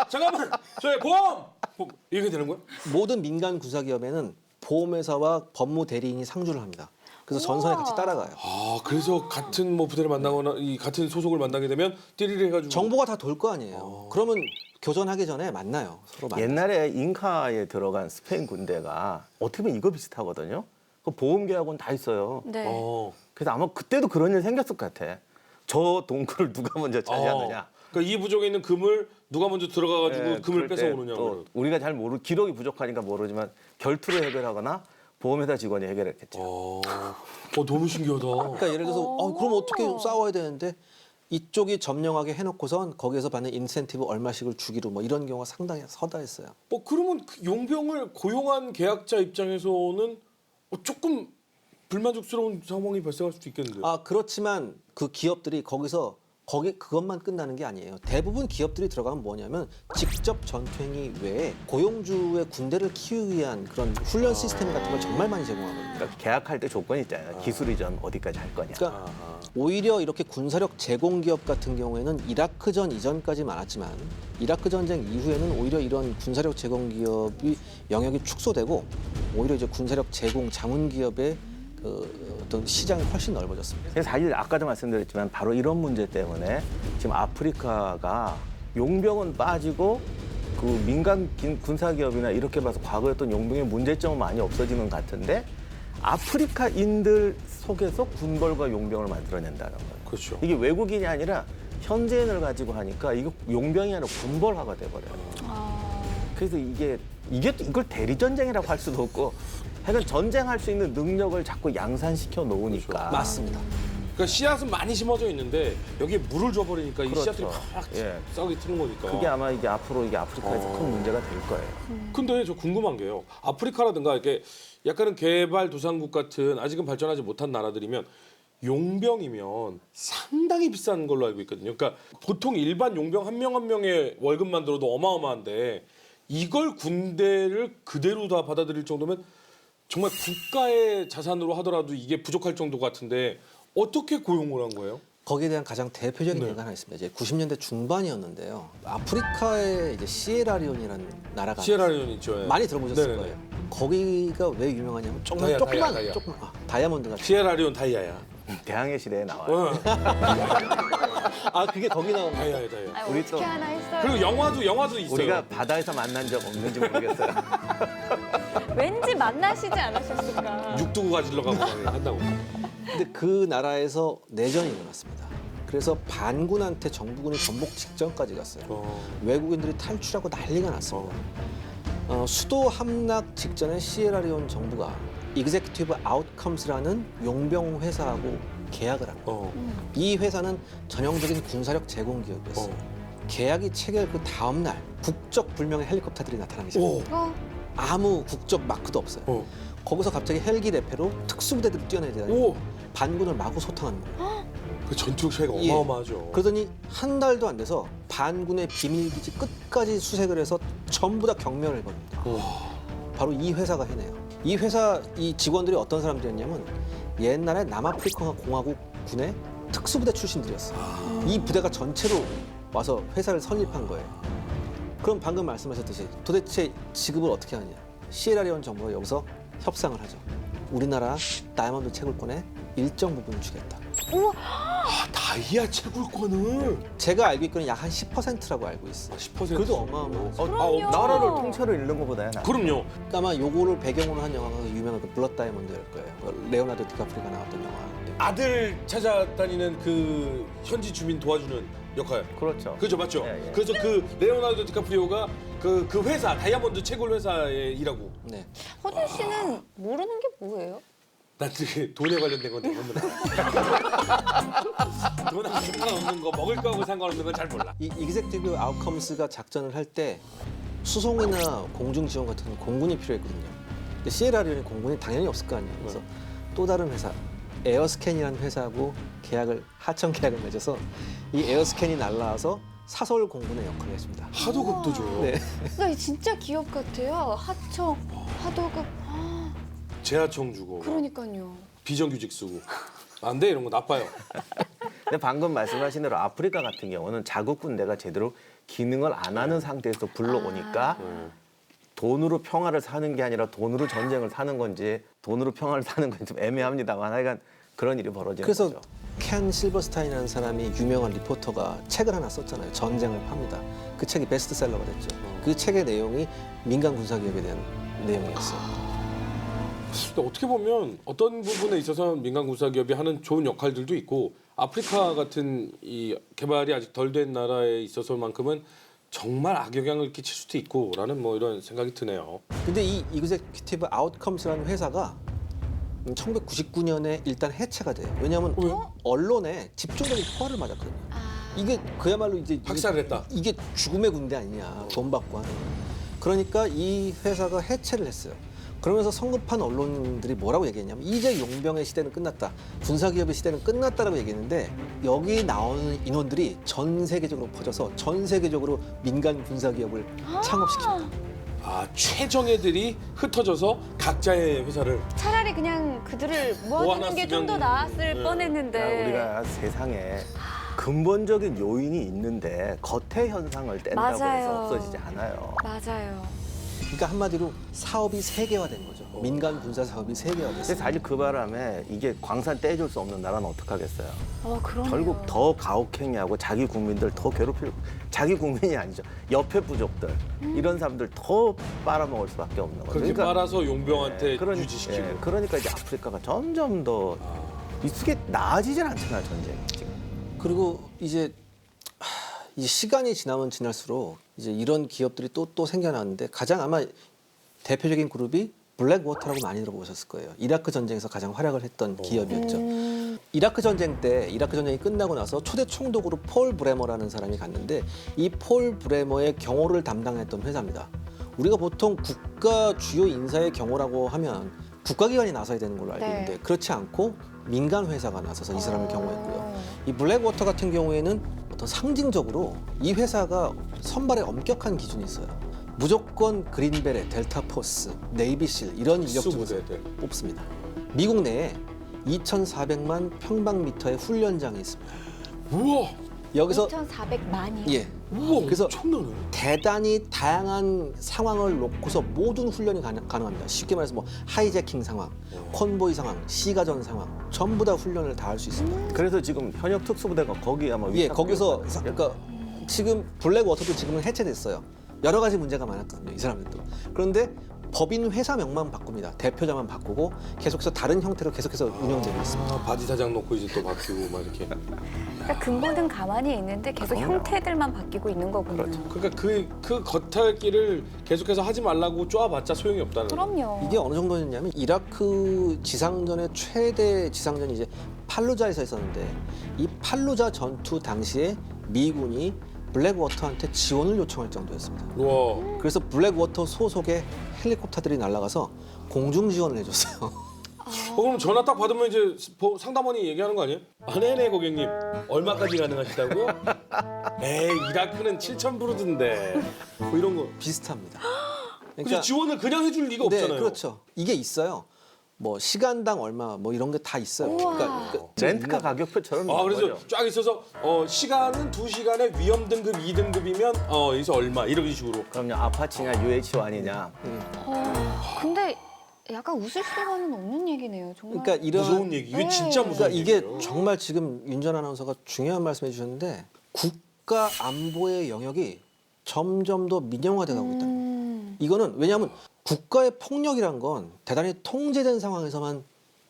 잠깐만, 저희 보험 이렇게 되는 거야? 모든 민간 군사 기업에는 보험 회사와 법무 대리인이 상주를 합니다. 그래서 전선에 같이 따라가요. 아 그래서 같은 뭐 부대를 만나거나 이 같은 소속을 만나게 되면 띠리리 해가지고 정보가 다 돌 거 아니에요. 그러면 교전하기 전에 만나요. 서로 만나요. 옛날에 잉카에 들어간 스페인 군대가 어떻게 보면 이거 비슷하거든요. 그 보험 계약은 다 있어요. 네. 그래서 아마 그때도 그런 일 생겼을 것 같아. 저 동굴을 누가 먼저 차지하느냐. 그러니까 이 부족에 있는 금을 누가 먼저 들어가가지고 예, 금을 그럴 때 뺏어오느냐. 또 우리가 잘 기록이 부족하니까 모르지만 결투로 해결하거나 보험회사 직원이 해결했겠죠. 너무 신기하다. 그러니까 예를 들어서 그럼 어떻게 싸워야 되는데 이쪽이 점령하게 해놓고선 거기에서 받는 인센티브 얼마씩을 주기로 뭐 이런 경우가 상당히 서다했어요. 그러면 그 용병을 고용한 계약자 입장에서는 조금 불만족스러운 상황이 발생할 수도 있겠는데요. 그렇지만 그 기업들이 그것만 끝나는 게 아니에요. 대부분 기업들이 들어가면 뭐냐면 직접 전투행위 외에 고용주의 군대를 키우기 위한 그런 훈련 시스템 같은 걸 정말 많이 제공하거든요. 그러니까 계약할 때 조건이 있잖아요. 기술 이전 어디까지 할 거냐. 그러니까 오히려 이렇게 군사력 제공 기업 같은 경우에는 이라크전 이전까지 많았지만 이라크 전쟁 이후에는 오히려 이런 군사력 제공 기업이 영역이 축소되고 오히려 이제 군사력 제공 자문 기업의 그 어떤 시장이 훨씬 넓어졌습니다. 그래서 사실 아까도 말씀드렸지만 바로 이런 문제 때문에 지금 아프리카가 용병은 빠지고 그 민간 군사 기업이나 이렇게 봐서 과거였던 용병의 문제점은 많이 없어지는 것 같은데 아프리카인들 속에서 군벌과 용병을 만들어낸다는 거예요. 그렇죠. 이게 외국인이 아니라 현지인을 가지고 하니까 이거 용병이 아니라 군벌화가 돼버려요. 그래서 이걸 대리 전쟁이라고 할 수도 없고, 하여간 전쟁할 수 있는 능력을 자꾸 양산시켜 놓으니까. 맞습니다. 그러니까 씨앗은 많이 심어져 있는데 여기에 물을 줘버리니까 이 그렇죠. 씨앗들이 팍 예. 싸우게 트는 거니까. 그게 아마 이게 앞으로 아프리카에서 큰 문제가 될 거예요. 근데 저 궁금한 게요. 아프리카라든가 이렇게 약간은 개발도상국 같은 아직은 발전하지 못한 나라들이면 용병이면 상당히 비싼 걸로 알고 있거든요. 그러니까 보통 일반 용병 한 명 한 명의 월급만 들어도 어마어마한데 이걸 군대를 그대로 다 받아들일 정도면 정말 국가의 자산으로 하더라도 이게 부족할 정도 같은데 어떻게 고용을 한 거예요? 거기에 대한 가장 대표적인 예가 하나 있습니다. 이제 90년대 중반이었는데요. 아프리카의 이제 시에라리온이라는 나라가 시에라리온 있죠. 예. 많이 들어보셨을 네네네. 거예요. 거기가 왜 유명하냐면 조그만 다이아. 다이아몬드 같은. 시에라리온 다이아야. 대항해 시대에 나와요. 그게 거기 나온 거예요. 다이아야. 우리 어떻게 또- 하나 했어요. 그리고 영화도 있어요. 우리가 바다에서 만난 적 없는지 모르겠어요. 왠지 만나시지 않으셨을까. 육두구 가지러 가고 한다고. 근데 그 나라에서 내전이 일어났습니다. 그래서 반군한테 정부군이 전복 직전까지 갔어요. 외국인들이 탈출하고 난리가 났습니다. 수도 함락 직전에 시에라리온 정부가 익제큐티브 아웃컴스라는 용병 회사하고 계약을 합니다. 이 회사는 전형적인 군사력 제공 기업이었어요. 계약이 체결 그 다음 날 국적 불명의 헬리콥터들이 나타나기 시작합니다. 아무 국적 마크도 없어요. 거기서 갑자기 헬기 대패로 특수부대들이 뛰어내리다니 반군을 마구 소탕하는 거예요. 그 전투력 차이가 예. 어마어마하죠. 그러더니 한 달도 안 돼서 반군의 비밀기지 끝까지 수색을 해서 전부 다 경멸을 해버립니다. 바로 이 회사가 해내요. 이 회사 이 직원들이 어떤 사람들이었냐면 옛날에 남아프리카 공화국 군의 특수부대 출신들이었어요. 이 부대가 전체로 와서 회사를 설립한 거예요. 그럼 방금 말씀하셨듯이 도대체 지급을 어떻게 하느냐. 시에라리온 정부가 여기서 협상을 하죠. 우리나라 다이아몬드 채굴권의 일정 부분을 주겠다. 우와, 아, 다이아 채굴권을 제가 알고 있기로는 약 한 10%라고 알고 있어요. 10%. 그래도 어마어마하죠. 그럼요. 나라를 통째로 잃는 것보다야 나. 그럼요. 아마 요거를 배경으로 한 영화가 유명한 그 블러드 다이아몬드일 거예요. 그 레오나르도 디카프리가 나왔던 영화인데. 아들 찾아다니는 그 현지 주민 도와주는 역할. 그렇죠. 그죠, 맞죠? 예, 예. 그래서 그 레오나르도 디카프리오가 그 회사 다이아몬드 채굴 회사에 일하고. 네. 허준 씨는 모르는 게 뭐예요? 나 되게 돈에 관련된 건데 모르는 돈하고 상관없는 거, 먹을 거하고 상관없는 건 잘 몰라. 이 익젝티브 아웃컴스가 작전을 할 때 수송이나 공중 지원 같은 공군이 필요했거든요. 근데 시에라리온에 공군이 당연히 없을 거 아니에요. 그래서 또 다른 회사 에어스캔이라는 회사하고 하청 계약을 맺어서 이 에어스캔이 날라와서 사설 공군의 역할을 했습니다. 하도 급도 줘요. 네. 나 진짜 기업 같아요. 하청, 하도급. 재하청 주고 막 그러니까요. 비정규직 쓰고 안 돼 이런 거 나빠요. 근데 방금 말씀하신 대로 아프리카 같은 경우는 자국 군대가 제대로 기능을 안 하는 상태에서 불러오니까 돈으로 평화를 사는 게 아니라 돈으로 전쟁을 사는 건지 돈으로 평화를 사는 건지 좀 애매합니다만 하여간 그런 일이 벌어지는 그래서 거죠. 켄 실버스타인이라는 사람이 유명한 리포터가 책을 하나 썼잖아요. 전쟁을 팝니다. 그 책이 베스트셀러가 됐죠. 그 책의 내용이 민간 군사기업에 대한 내용이었어요. 근데 어떻게 보면 어떤 부분에 있어서 민간 군사 기업이 하는 좋은 역할들도 있고 아프리카 같은 이 개발이 아직 덜 된 나라에 있어서만큼은 정말 악영향을 끼칠 수도 있고라는 뭐 이런 생각이 드네요. 근데 이 이그제큐티브 아웃컴스라는 회사가 1999년에 일단 해체가 돼요. 왜냐하면 언론에 집중적인 포화를 맞았거든요. 이게 그야말로 이제 학살을 했다. 이게 죽음의 군대 아니냐. 돈 받고 하는. 그러니까 이 회사가 해체를 했어요. 그러면서 성급한 언론들이 뭐라고 얘기했냐면 이제 용병의 시대는 끝났다. 군사기업의 시대는 끝났다라고 얘기했는데 여기 나오는 인원들이 전 세계적으로 퍼져서 전 세계적으로 민간 군사기업을 창업시킵니다. 아 최정예들이 흩어져서 각자의 회사를 차라리 그냥 그들을 모아두는 게 좀 더 모아놨으면, 나았을 네. 뻔했는데. 우리가 세상에 근본적인 요인이 있는데 겉의 현상을 뗀다고 맞아요. 해서 없어지지 않아요. 맞아요. 그러니까 한마디로 사업이 세계화된 거죠. 민간 군사 사업이 세계화됐어요. 근데 사실 그 바람에 이게 광산 떼줄 수 없는 나라는 어떡하겠어요. 그럼요. 결국 더 가혹행위하고 자기 국민들 더 괴롭힐 자기 국민이 아니죠. 옆에 부족들 이런 사람들 더 빨아먹을 수밖에 없는 거죠. 그렇게 빨아서 용병한테 그러니- 유지시키고. 예, 그러니까 이제 아프리카가 점점 더 이게 나아지질 않잖아요, 전쟁이 지금. 그리고 이제 시간이 지나면 지날수록 이제 이런 기업들이 또 생겨나는데 가장 아마 대표적인 그룹이 블랙워터라고 많이 들어보셨을 거예요. 이라크 전쟁에서 가장 활약을 했던 기업이었죠. 이라크 전쟁 때 이라크 전쟁이 끝나고 나서 초대 총독으로 폴 브레머라는 사람이 갔는데 이 폴 브레머의 경호를 담당했던 회사입니다. 우리가 보통 국가 주요 인사의 경호라고 하면 국가기관이 나서야 되는 걸로 알고 네. 있는데 그렇지 않고 민간 회사가 나서서 이 사람을 경호했고요. 이 블랙워터 같은 경우에는 어떤 상징적으로 이 회사가 선발에 엄격한 기준이 있어요. 무조건 그린베레, 델타포스, 네이비실 이런 인력들을 특수부대들. 뽑습니다. 미국 내에 2,400만 평방미터의 훈련장이 있습니다. 우와, 여기서 2,400만이요. 예, 우와, 그래서 엄청나네. 대단히 다양한 상황을 놓고서 모든 훈련이 가능합니다. 쉽게 말해서 뭐 하이제킹 상황, 컨보이 상황, 시가전 상황 전부 다 훈련을 다 할 수 있습니다. 그래서 지금 현역 특수부대가 거기 아마 예, 거기서 위탁되어 그러니까 지금 블랙워터도 지금은 해체됐어요. 여러 가지 문제가 많았거든요, 이 사람들도. 그런데 법인 회사명만 바꿉니다. 대표자만 바꾸고 계속해서 다른 형태로 계속해서 운영되고 있습니다. 아, 바지 사장 놓고 이제 또 바뀌고 막 이렇게. 그러니까 근본은 가만히 있는데 계속 형태들만 바뀌고 있는 거군요. 그러니까 그 겉핥기를 계속해서 하지 말라고 쪼아봤자 소용이 없다는. 그럼요. 이게 어느 정도였냐면 이라크 지상전의 최대 지상전이 이제 팔루자에서 있었는데 이 팔루자 전투 당시에 미군이 블랙워터한테 지원을 요청할 정도였습니다. 와, 그래서 블랙워터 소속의 헬리콥터들이 날아가서 공중 지원을 해줬어요. 그럼 전화 딱 받으면 이제 상담원이 얘기하는 거 아니에요? 네네 고객님 얼마까지 가능하시다고요? 에이 이라크는 7천 부르던데 뭐 이런 거. 비슷합니다. 그래서 지원을 그냥 해줄 리가 네, 없잖아요. 그렇죠. 이게 있어요. 뭐 시간당 얼마 뭐 이런 게 다 있어요. 우와. 렌트카 가격표처럼 아 있는 그래서 거죠. 쫙 있어서 시간은 2시간에 위험 등급 2등급이면 여기서 얼마 이런 식으로. 그럼요. 아파치냐 UH1이냐. 근데 약간 웃을 수만은 없는 얘기네요. 정말. 그러니까 이런 무서운 얘기. 이게 네. 진짜 무서운 그러니까 이게 얘기예요. 정말 지금 윤 전 아나운서가 중요한 말씀해 주셨는데 국가 안보의 영역이 점점 더 민영화돼 가고 있다는 거예요. 이거는 왜냐하면 국가의 폭력이란 건 대단히 통제된 상황에서만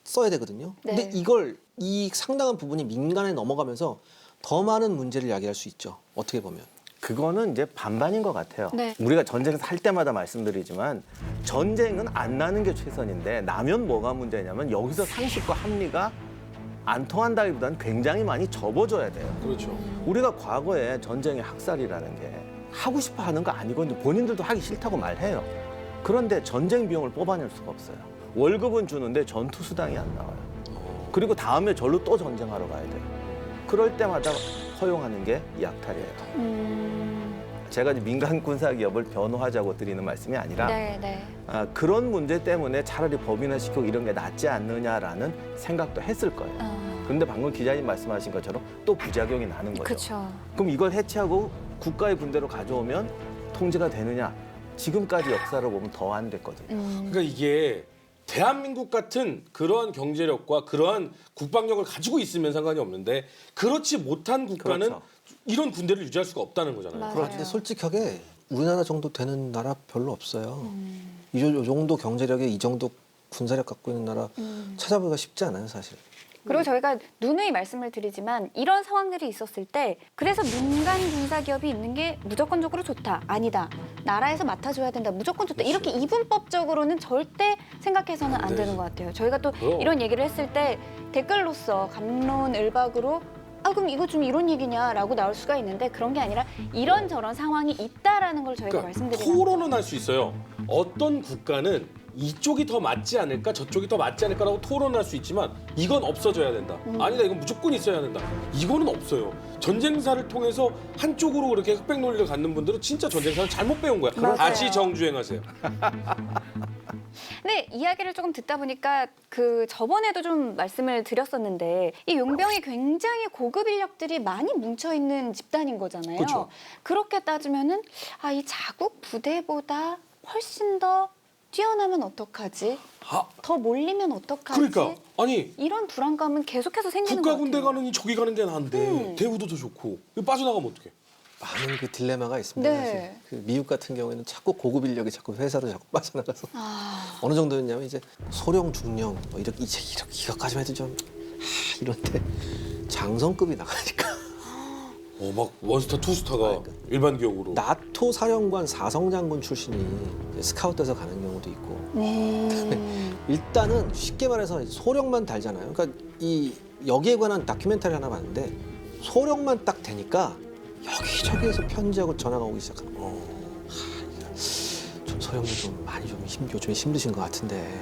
써야 되거든요. 근데 네. 이걸 이 상당한 부분이 민간에 넘어가면서 더 많은 문제를 야기할 수 있죠. 어떻게 보면. 그거는 이제 반반인 것 같아요. 네. 우리가 전쟁에서 할 때마다 말씀드리지만 전쟁은 안 나는 게 최선인데 나면 뭐가 문제냐면 여기서 상식과 합리가 안 통한다기보다는 굉장히 많이 접어줘야 돼요. 그렇죠. 우리가 과거에 전쟁의 학살이라는 게 하고 싶어 하는 거 아니거든요. 본인들도 하기 싫다고 말해요. 그런데 전쟁 비용을 뽑아낼 수가 없어요. 월급은 주는데 전투 수당이 안 나와요. 그리고 다음에 절로 또 전쟁하러 가야 돼요. 그럴 때마다 허용하는 게 이 약탈이에요. 제가 이제 민간 군사 기업을 변호하자고 드리는 말씀이 아니라 네, 네. 그런 문제 때문에 차라리 법인화시키고 이런 게 낫지 않느냐라는 생각도 했을 거예요. 그런데 방금 기자님 말씀하신 것처럼 또 부작용이 나는 거죠. 그렇죠. 그럼 이걸 해체하고 국가의 군대로 가져오면 통제가 되느냐? 지금까지 역사를 보면 더 안 됐거든요. 그러니까 이게 대한민국 같은 그러한 경제력과 그러한 국방력을 가지고 있으면 상관이 없는데 그렇지 못한 국가는 그렇죠. 이런 군대를 유지할 수가 없다는 거잖아요. 맞아요. 근데 솔직하게 우리나라 정도 되는 나라 별로 없어요. 이 정도 경제력에 이 정도 군사력 갖고 있는 나라 찾아보기가 쉽지 않아요, 사실. 그리고 저희가 누누이 말씀을 드리지만 이런 상황들이 있었을 때 그래서 민간 군사 기업이 있는 게 무조건적으로 좋다. 아니다. 나라에서 맡아줘야 된다. 무조건 좋다. 이렇게 이분법적으로는 절대 생각해서는 안 네. 되는 것 같아요. 저희가 또 그럼. 이런 얘기를 했을 때 댓글로서 갑론을박으로 그럼 이거 좀 이런 얘기냐라고 나올 수가 있는데 그런 게 아니라 이런저런 상황이 있다라는 걸 저희가 그러니까 말씀드리는 토론은 할 수 있어요. 어떤 국가는 이쪽이 더 맞지 않을까 저쪽이 더 맞지 않을까라고 토론할 수 있지만 이건 없어져야 된다. 아니다 이건 무조건 있어야 된다. 이거는 없어요. 전쟁사를 통해서 한쪽으로 그렇게 흑백 논리를 갖는 분들은 진짜 전쟁사를 잘못 배운 거야. 맞아요. 다시 정주행하세요. 근데 이야기를 조금 듣다 보니까 그 저번에도 좀 말씀을 드렸었는데 이 용병이 굉장히 고급 인력들이 많이 뭉쳐 있는 집단인 거잖아요. 그렇죠. 그렇게 따지면은 이 자국 부대보다 훨씬 더 뛰어나면 어떡하지? 아, 더 몰리면 어떡하지? 그러니까 아니 이런 불안감은 계속해서 생기는 것 국가 같아요. 군대 가느니 저기 가는 게 나은데 대우도 더 좋고 이거 빠져나가면 어떡해? 많은 그 딜레마가 있습니다. 네. 사실. 그 미국 같은 경우에는 자꾸 고급 인력이 자꾸 회사로 자꾸 빠져나가서 아, 어느 정도였냐면 이제 소령, 중령 뭐 이렇게 이것까지만 해도 좀 이런데 장성급이 나가니까 막 원스타 투스타가 그러니까. 일반 기업으로. 나토 사령관 사성장군 출신이 이제 스카웃돼서 가는 경우도 있고 일단은 쉽게 말해서 소령만 달잖아요. 그러니까 이 여기에 관한 다큐멘터리 하나 봤는데 소령만 딱 되니까 여기저기에서 편지하고 전화가 오기 시작하는 거예요. 좀 소령님 좀 많이 좀 요즘에 힘드신 것 같은데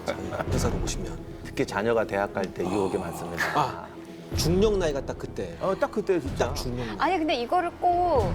저희 회사로 오시면 특히 자녀가 대학 갈 때 유혹이 많습니다. 중령 나이가 딱 그때 딱 그때 진짜. 딱 중령 나이. 아니 근데 이거를 꼭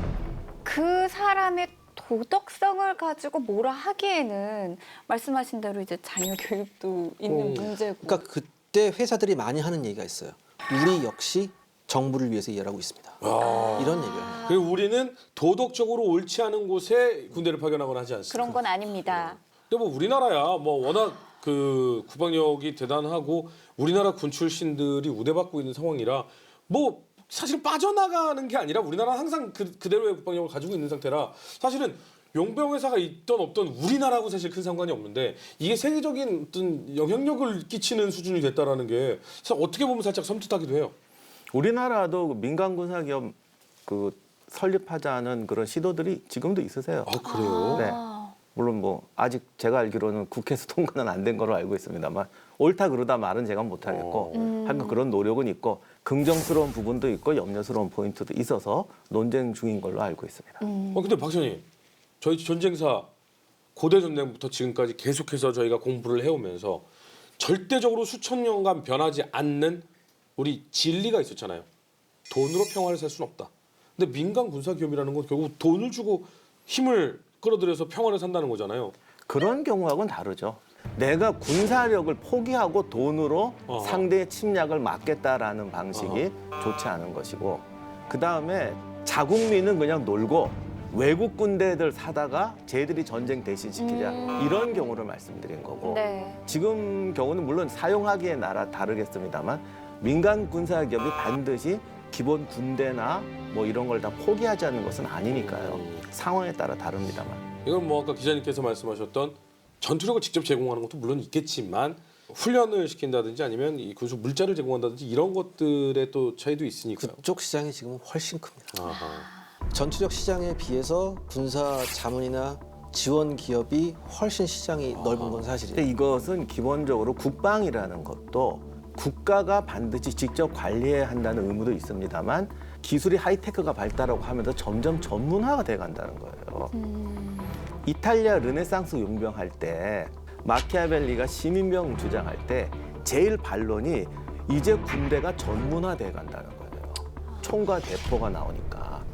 그 사람의 도덕성을 가지고 뭐라 하기에는 말씀하신 대로 이제 자녀 교육도 있는 문제고. 그러니까 그때 회사들이 많이 하는 얘기가 있어요. 우리 역시 정부를 위해서 일하고 있습니다. 이런 얘기를 해요. 그리고 우리는 도덕적으로 옳지 않은 곳에 군대를 파견하거나 하지 않습니다. 그런 건 아닙니다. 근데 뭐 우리나라야 뭐 워낙 그 국방력이 대단하고 우리나라 군 출신들이 우대받고 있는 상황이라 뭐 사실 빠져나가는 게 아니라 우리나라는 항상 그대로의 국방력을 가지고 있는 상태라 사실은 용병 회사가 있던 없던 우리나라하고 사실 큰 상관이 없는데 이게 세계적인 어떤 영향력을 끼치는 수준이 됐다라는 게 사실 어떻게 보면 살짝 섬뜩하기도 해요. 우리나라도 민간 군사 기업 그 설립하자는 그런 시도들이 지금도 있으세요. 아 그래요? 네. 물론 뭐 아직 제가 알기로는 국회에서 통과는 안 된 거로 알고 있습니다만 옳다 그르다 말은 제가 못하겠고 하여간 그런 노력은 있고 긍정스러운 부분도 있고 염려스러운 포인트도 있어서 논쟁 중인 걸로 알고 있습니다. 근데 박사님 저희 전쟁사 고대 전쟁부터 지금까지 계속해서 저희가 공부를 해오면서 절대적으로 수천 년간 변하지 않는 우리 진리가 있었잖아요. 돈으로 평화를 살 수는 없다. 근데 민간 군사 기업이라는 건 결국 돈을 주고 힘을 끌어들여서 평화를 산다는 거잖아요. 그런 경우하고는 다르죠. 내가 군사력을 포기하고 돈으로 상대의 침략을 막겠다라는 방식이 좋지 않은 것이고, 그 다음에 자국민은 그냥 놀고 외국 군대들 사다가 쟤들이 전쟁 대신 시키자, 이런 경우를 말씀드린 거고, 네. 지금 경우는 물론 사용하기에 나라 다르겠습니다만 민간 군사 기업이 반드시 기본 군대나 뭐 이런 걸 다 포기하지 않는 것은 아니니까요. 상황에 따라 다릅니다만. 이건 뭐 아까 기자님께서 말씀하셨던 전투력을 직접 제공하는 것도 물론 있겠지만 훈련을 시킨다든지 아니면 이 군수 물자를 제공한다든지 이런 것들의 또 차이도 있으니까요. 그쪽 시장이 지금 훨씬 큽니다. 아하. 전투력 시장에 비해서 군사 자문이나 지원 기업이 훨씬 시장이 넓은 건 사실이에요. 근데 이것은 기본적으로 국방이라는 것도 국가가 반드시 직접 관리해야 한다는 의무도 있습니다만 기술이 하이테크가 발달하고 하면서 점점 전문화가 돼 간다는 거예요. 이탈리아 르네상스 용병할 때 마키아벨리가 시민병 주장할 때 제일 반론이 이제 군대가 전문화돼 간다는 거예요. 총과 대포가 나오니까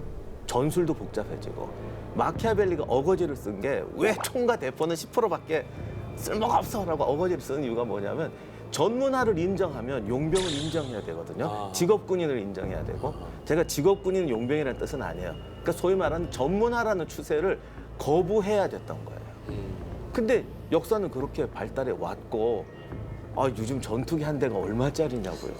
전술도 복잡해지고, 마키아벨리가 어거지를 쓴 게 왜 총과 대포는 10%밖에 쓸모가 없어라고 어거지를 쓰는 이유가 뭐냐면 전문화를 인정하면 용병을 인정해야 되거든요. 직업군인을 인정해야 되고, 제가 직업군인 용병이라는 뜻은 아니에요. 그러니까 소위 말하는 전문화라는 추세를 거부해야 됐던 거예요. 근데 역사는 그렇게 발달해 왔고, 요즘 전투기 한 대가 얼마짜리냐고요.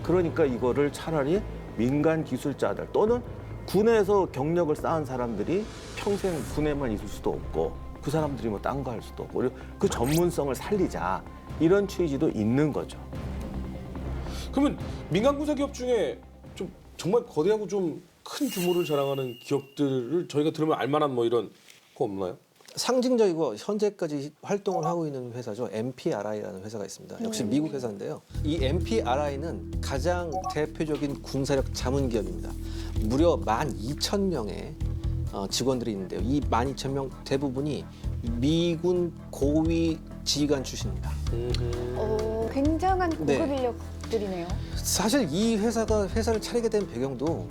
그러니까 이거를 차라리 민간 기술자들 또는 군에서 경력을 쌓은 사람들이 평생 군에만 있을 수도 없고, 그 사람들이 뭐 딴 거 할 수도 없고, 그리고 그 전문성을 살리자, 이런 취지도 있는 거죠. 그러면 민간 군사 기업 중에 좀 정말 거대하고 좀 큰 규모를 자랑하는 기업들을 저희가 들으면 알만한 뭐 이런 거 없나요? 상징적이고 현재까지 활동을 하고 있는 회사죠. MPRI라는 회사가 있습니다. 역시 미국 회사인데요. 이 MPRI는 가장 대표적인 군사력 자문 기업입니다. 무려 12,000명의 직원들이 있는데요. 이 12,000명 대부분이 미군 고위 지휘관 출신입니다. 굉장한 고급 네. 인력들이네요. 사실 이 회사를 차리게 된 배경도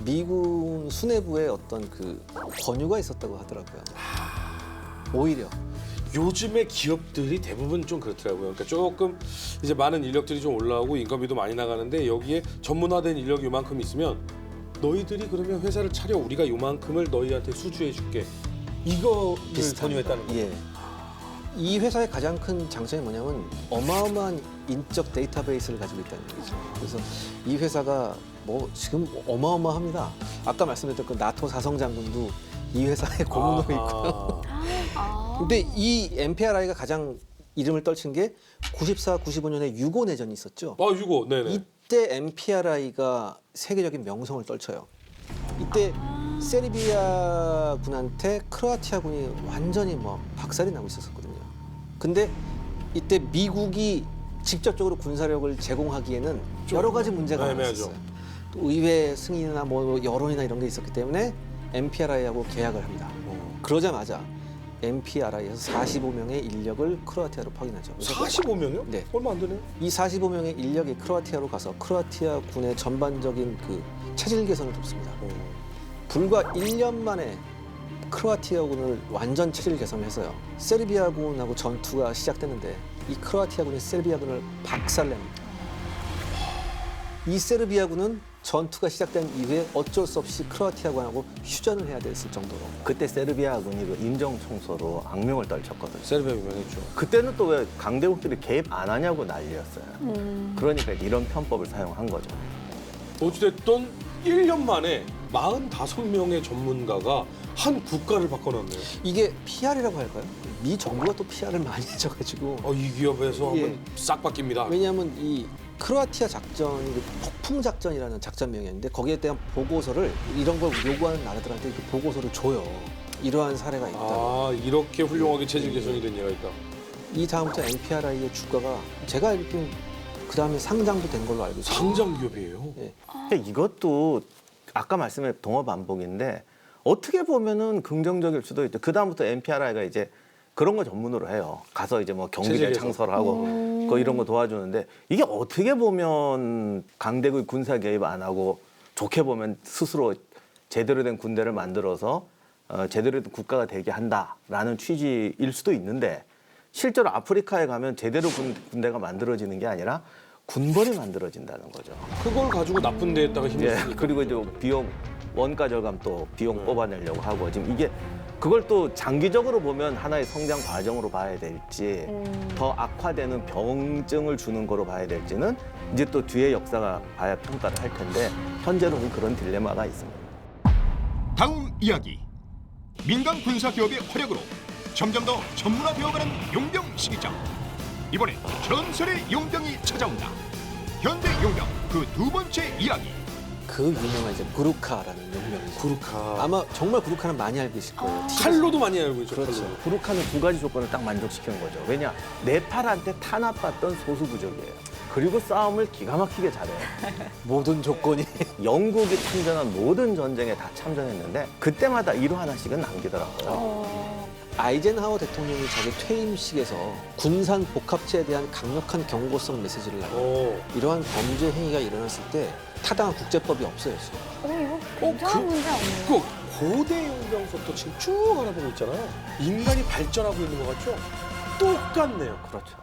미군 수뇌부에 어떤 그 권유가 있었다고 하더라고요. 오히려 요즘의 기업들이 대부분 좀 그렇더라고요. 그러니까 조금 이제 많은 인력들이 좀 올라오고 인건비도 많이 나가는데 여기에 전문화된 인력이 요만큼 있으면 너희들이 그러면 회사를 차려 우리가 요만큼을 너희한테 수주해 줄게. 이거를 권유했다는 거예요. 예. 이 회사의 가장 큰 장점이 뭐냐면 어마어마한 인적 데이터베이스를 가지고 있다는 얘기죠. 그래서 이 회사가 뭐 지금 어마어마합니다. 아까 말씀드렸던 그 나토 사성 장군도 이 회사에 고문으로 있고요. 근데 이 MPRI가 가장 이름을 떨친 게 94, 95년에 유고 내전이 있었죠. 유고, 네네. 이때 MPRI가 세계적인 명성을 떨쳐요. 이때 세르비아 군한테 크로아티아 군이 완전히 뭐 박살이 나고 있었거든요. 근데 이때 미국이 직접적으로 군사력을 제공하기에는 여러 가지 문제가 많았어요. 또 의회 승인이나 뭐 여론이나 이런 게 있었기 때문에 MPRI하고 계약을 합니다. 그러자마자 MPRI에서 45명의 인력을 크로아티아로 파견하죠. 45명이요? 네. 얼마 안 되네요. 이 45명의 인력이 크로아티아로 가서 크로아티아 군의 전반적인 그 체질 개선을 돕습니다. 불과 1년 만에 크로아티아 군을 완전 체질 개선해서요. 세르비아 군하고 전투가 시작됐는데 이 크로아티아 군이 세르비아 군을 박살냅니다. 이 세르비아 군은 전투가 시작된 이후에 어쩔 수 없이 크로아티아 군하고 휴전을 해야 됐을 정도로. 그때 세르비아 군이 그 인정 청소로 악명을 떨쳤거든요. 세르비아 유명했죠. 그때는 또 왜 강대국들이 개입 안 하냐고 난리였어요. 그러니까 이런 편법을 사용한 거죠. 어찌됐든 1년 만에 45명의 전문가가 한 국가를 바꿔놨네요. 이게 PR이라고 할까요? 미 정부가 또 PR을 많이 해줘가지고. 이 기업에서 예. 한번 싹 바뀝니다. 왜냐하면 이 크로아티아 작전이 그 폭풍 작전이라는 작전명이었는데 거기에 대한 보고서를 이런 걸 요구하는 나라들한테 그 보고서를 줘요. 이러한 사례가 있다. 이렇게 훌륭하게 체질 개선이 된 예가 있다. 이 다음부터 MPRI의 주가가 제가 알기로는 그 다음에 상장도 된 걸로 알고 있어요. 상장 기업이에요. 예. 근데 이것도 아까 말씀의 동어 반복인데 어떻게 보면은 긍정적일 수도 있죠. 그 다음부터 MPRI가 이제 그런 거 전문으로 해요. 가서 이제 뭐 경비대 체제에서. 창설하고 그 이런 거 도와주는데 이게 어떻게 보면 강대국 군사 개입 안 하고 좋게 보면 스스로 제대로 된 군대를 만들어서 제대로 된 국가가 되게 한다라는 취지일 수도 있는데 실제로 아프리카에 가면 제대로 군대가 만들어지는 게 아니라 군벌이 만들어진다는 거죠. 그걸 가지고 나쁜 데에다가 힘을 예, 쓰니까. 그리고 이제 비용 원가 절감 또 비용 뽑아내려고 하고 지금 이게 그걸 또 장기적으로 보면 하나의 성장 과정으로 봐야 될지 더 악화되는 병증을 주는 거로 봐야 될지는 이제 또 뒤에 역사가 봐야 평가를 할 텐데 현재로는 그런 딜레마가 있습니다. 다음 이야기. 민간 군사 기업의 활약으로 점점 더 전문화되어가는 용병 시기장. 이번엔 전설의 용병이 찾아온다. 현대 용병 그 두 번째 이야기. 그 유명한 이제 부르카라는 용병이죠. 구루카. 아마 정말 부르카는 많이 알고 계실 거예요. 칼로도 많이 알고 있죠. 그렇죠. 칼로. 부르카는 두 가지 조건을 딱 만족시키는 거죠. 왜냐? 네팔한테 탄압받던 소수 부족이에요. 그리고 싸움을 기가 막히게 잘해요. 모든 조건이 영국이 참전한 모든 전쟁에 다 참전했는데 그때마다 일호 하나씩은 남기더라고요. 아이젠하워 대통령이 자기 퇴임식에서 군산 복합체에 대한 강력한 경고성 메시지를 나요. 이러한 범죄 행위가 일어났을 때 타당한 국제법이 없어요. 지금. 이거 굉장한 문제 아니에요? 그 고대 용병서부터 지금 쭉 알아보고 있잖아요. 인간이 발전하고 있는 것 같죠? 똑같네요. 그렇죠.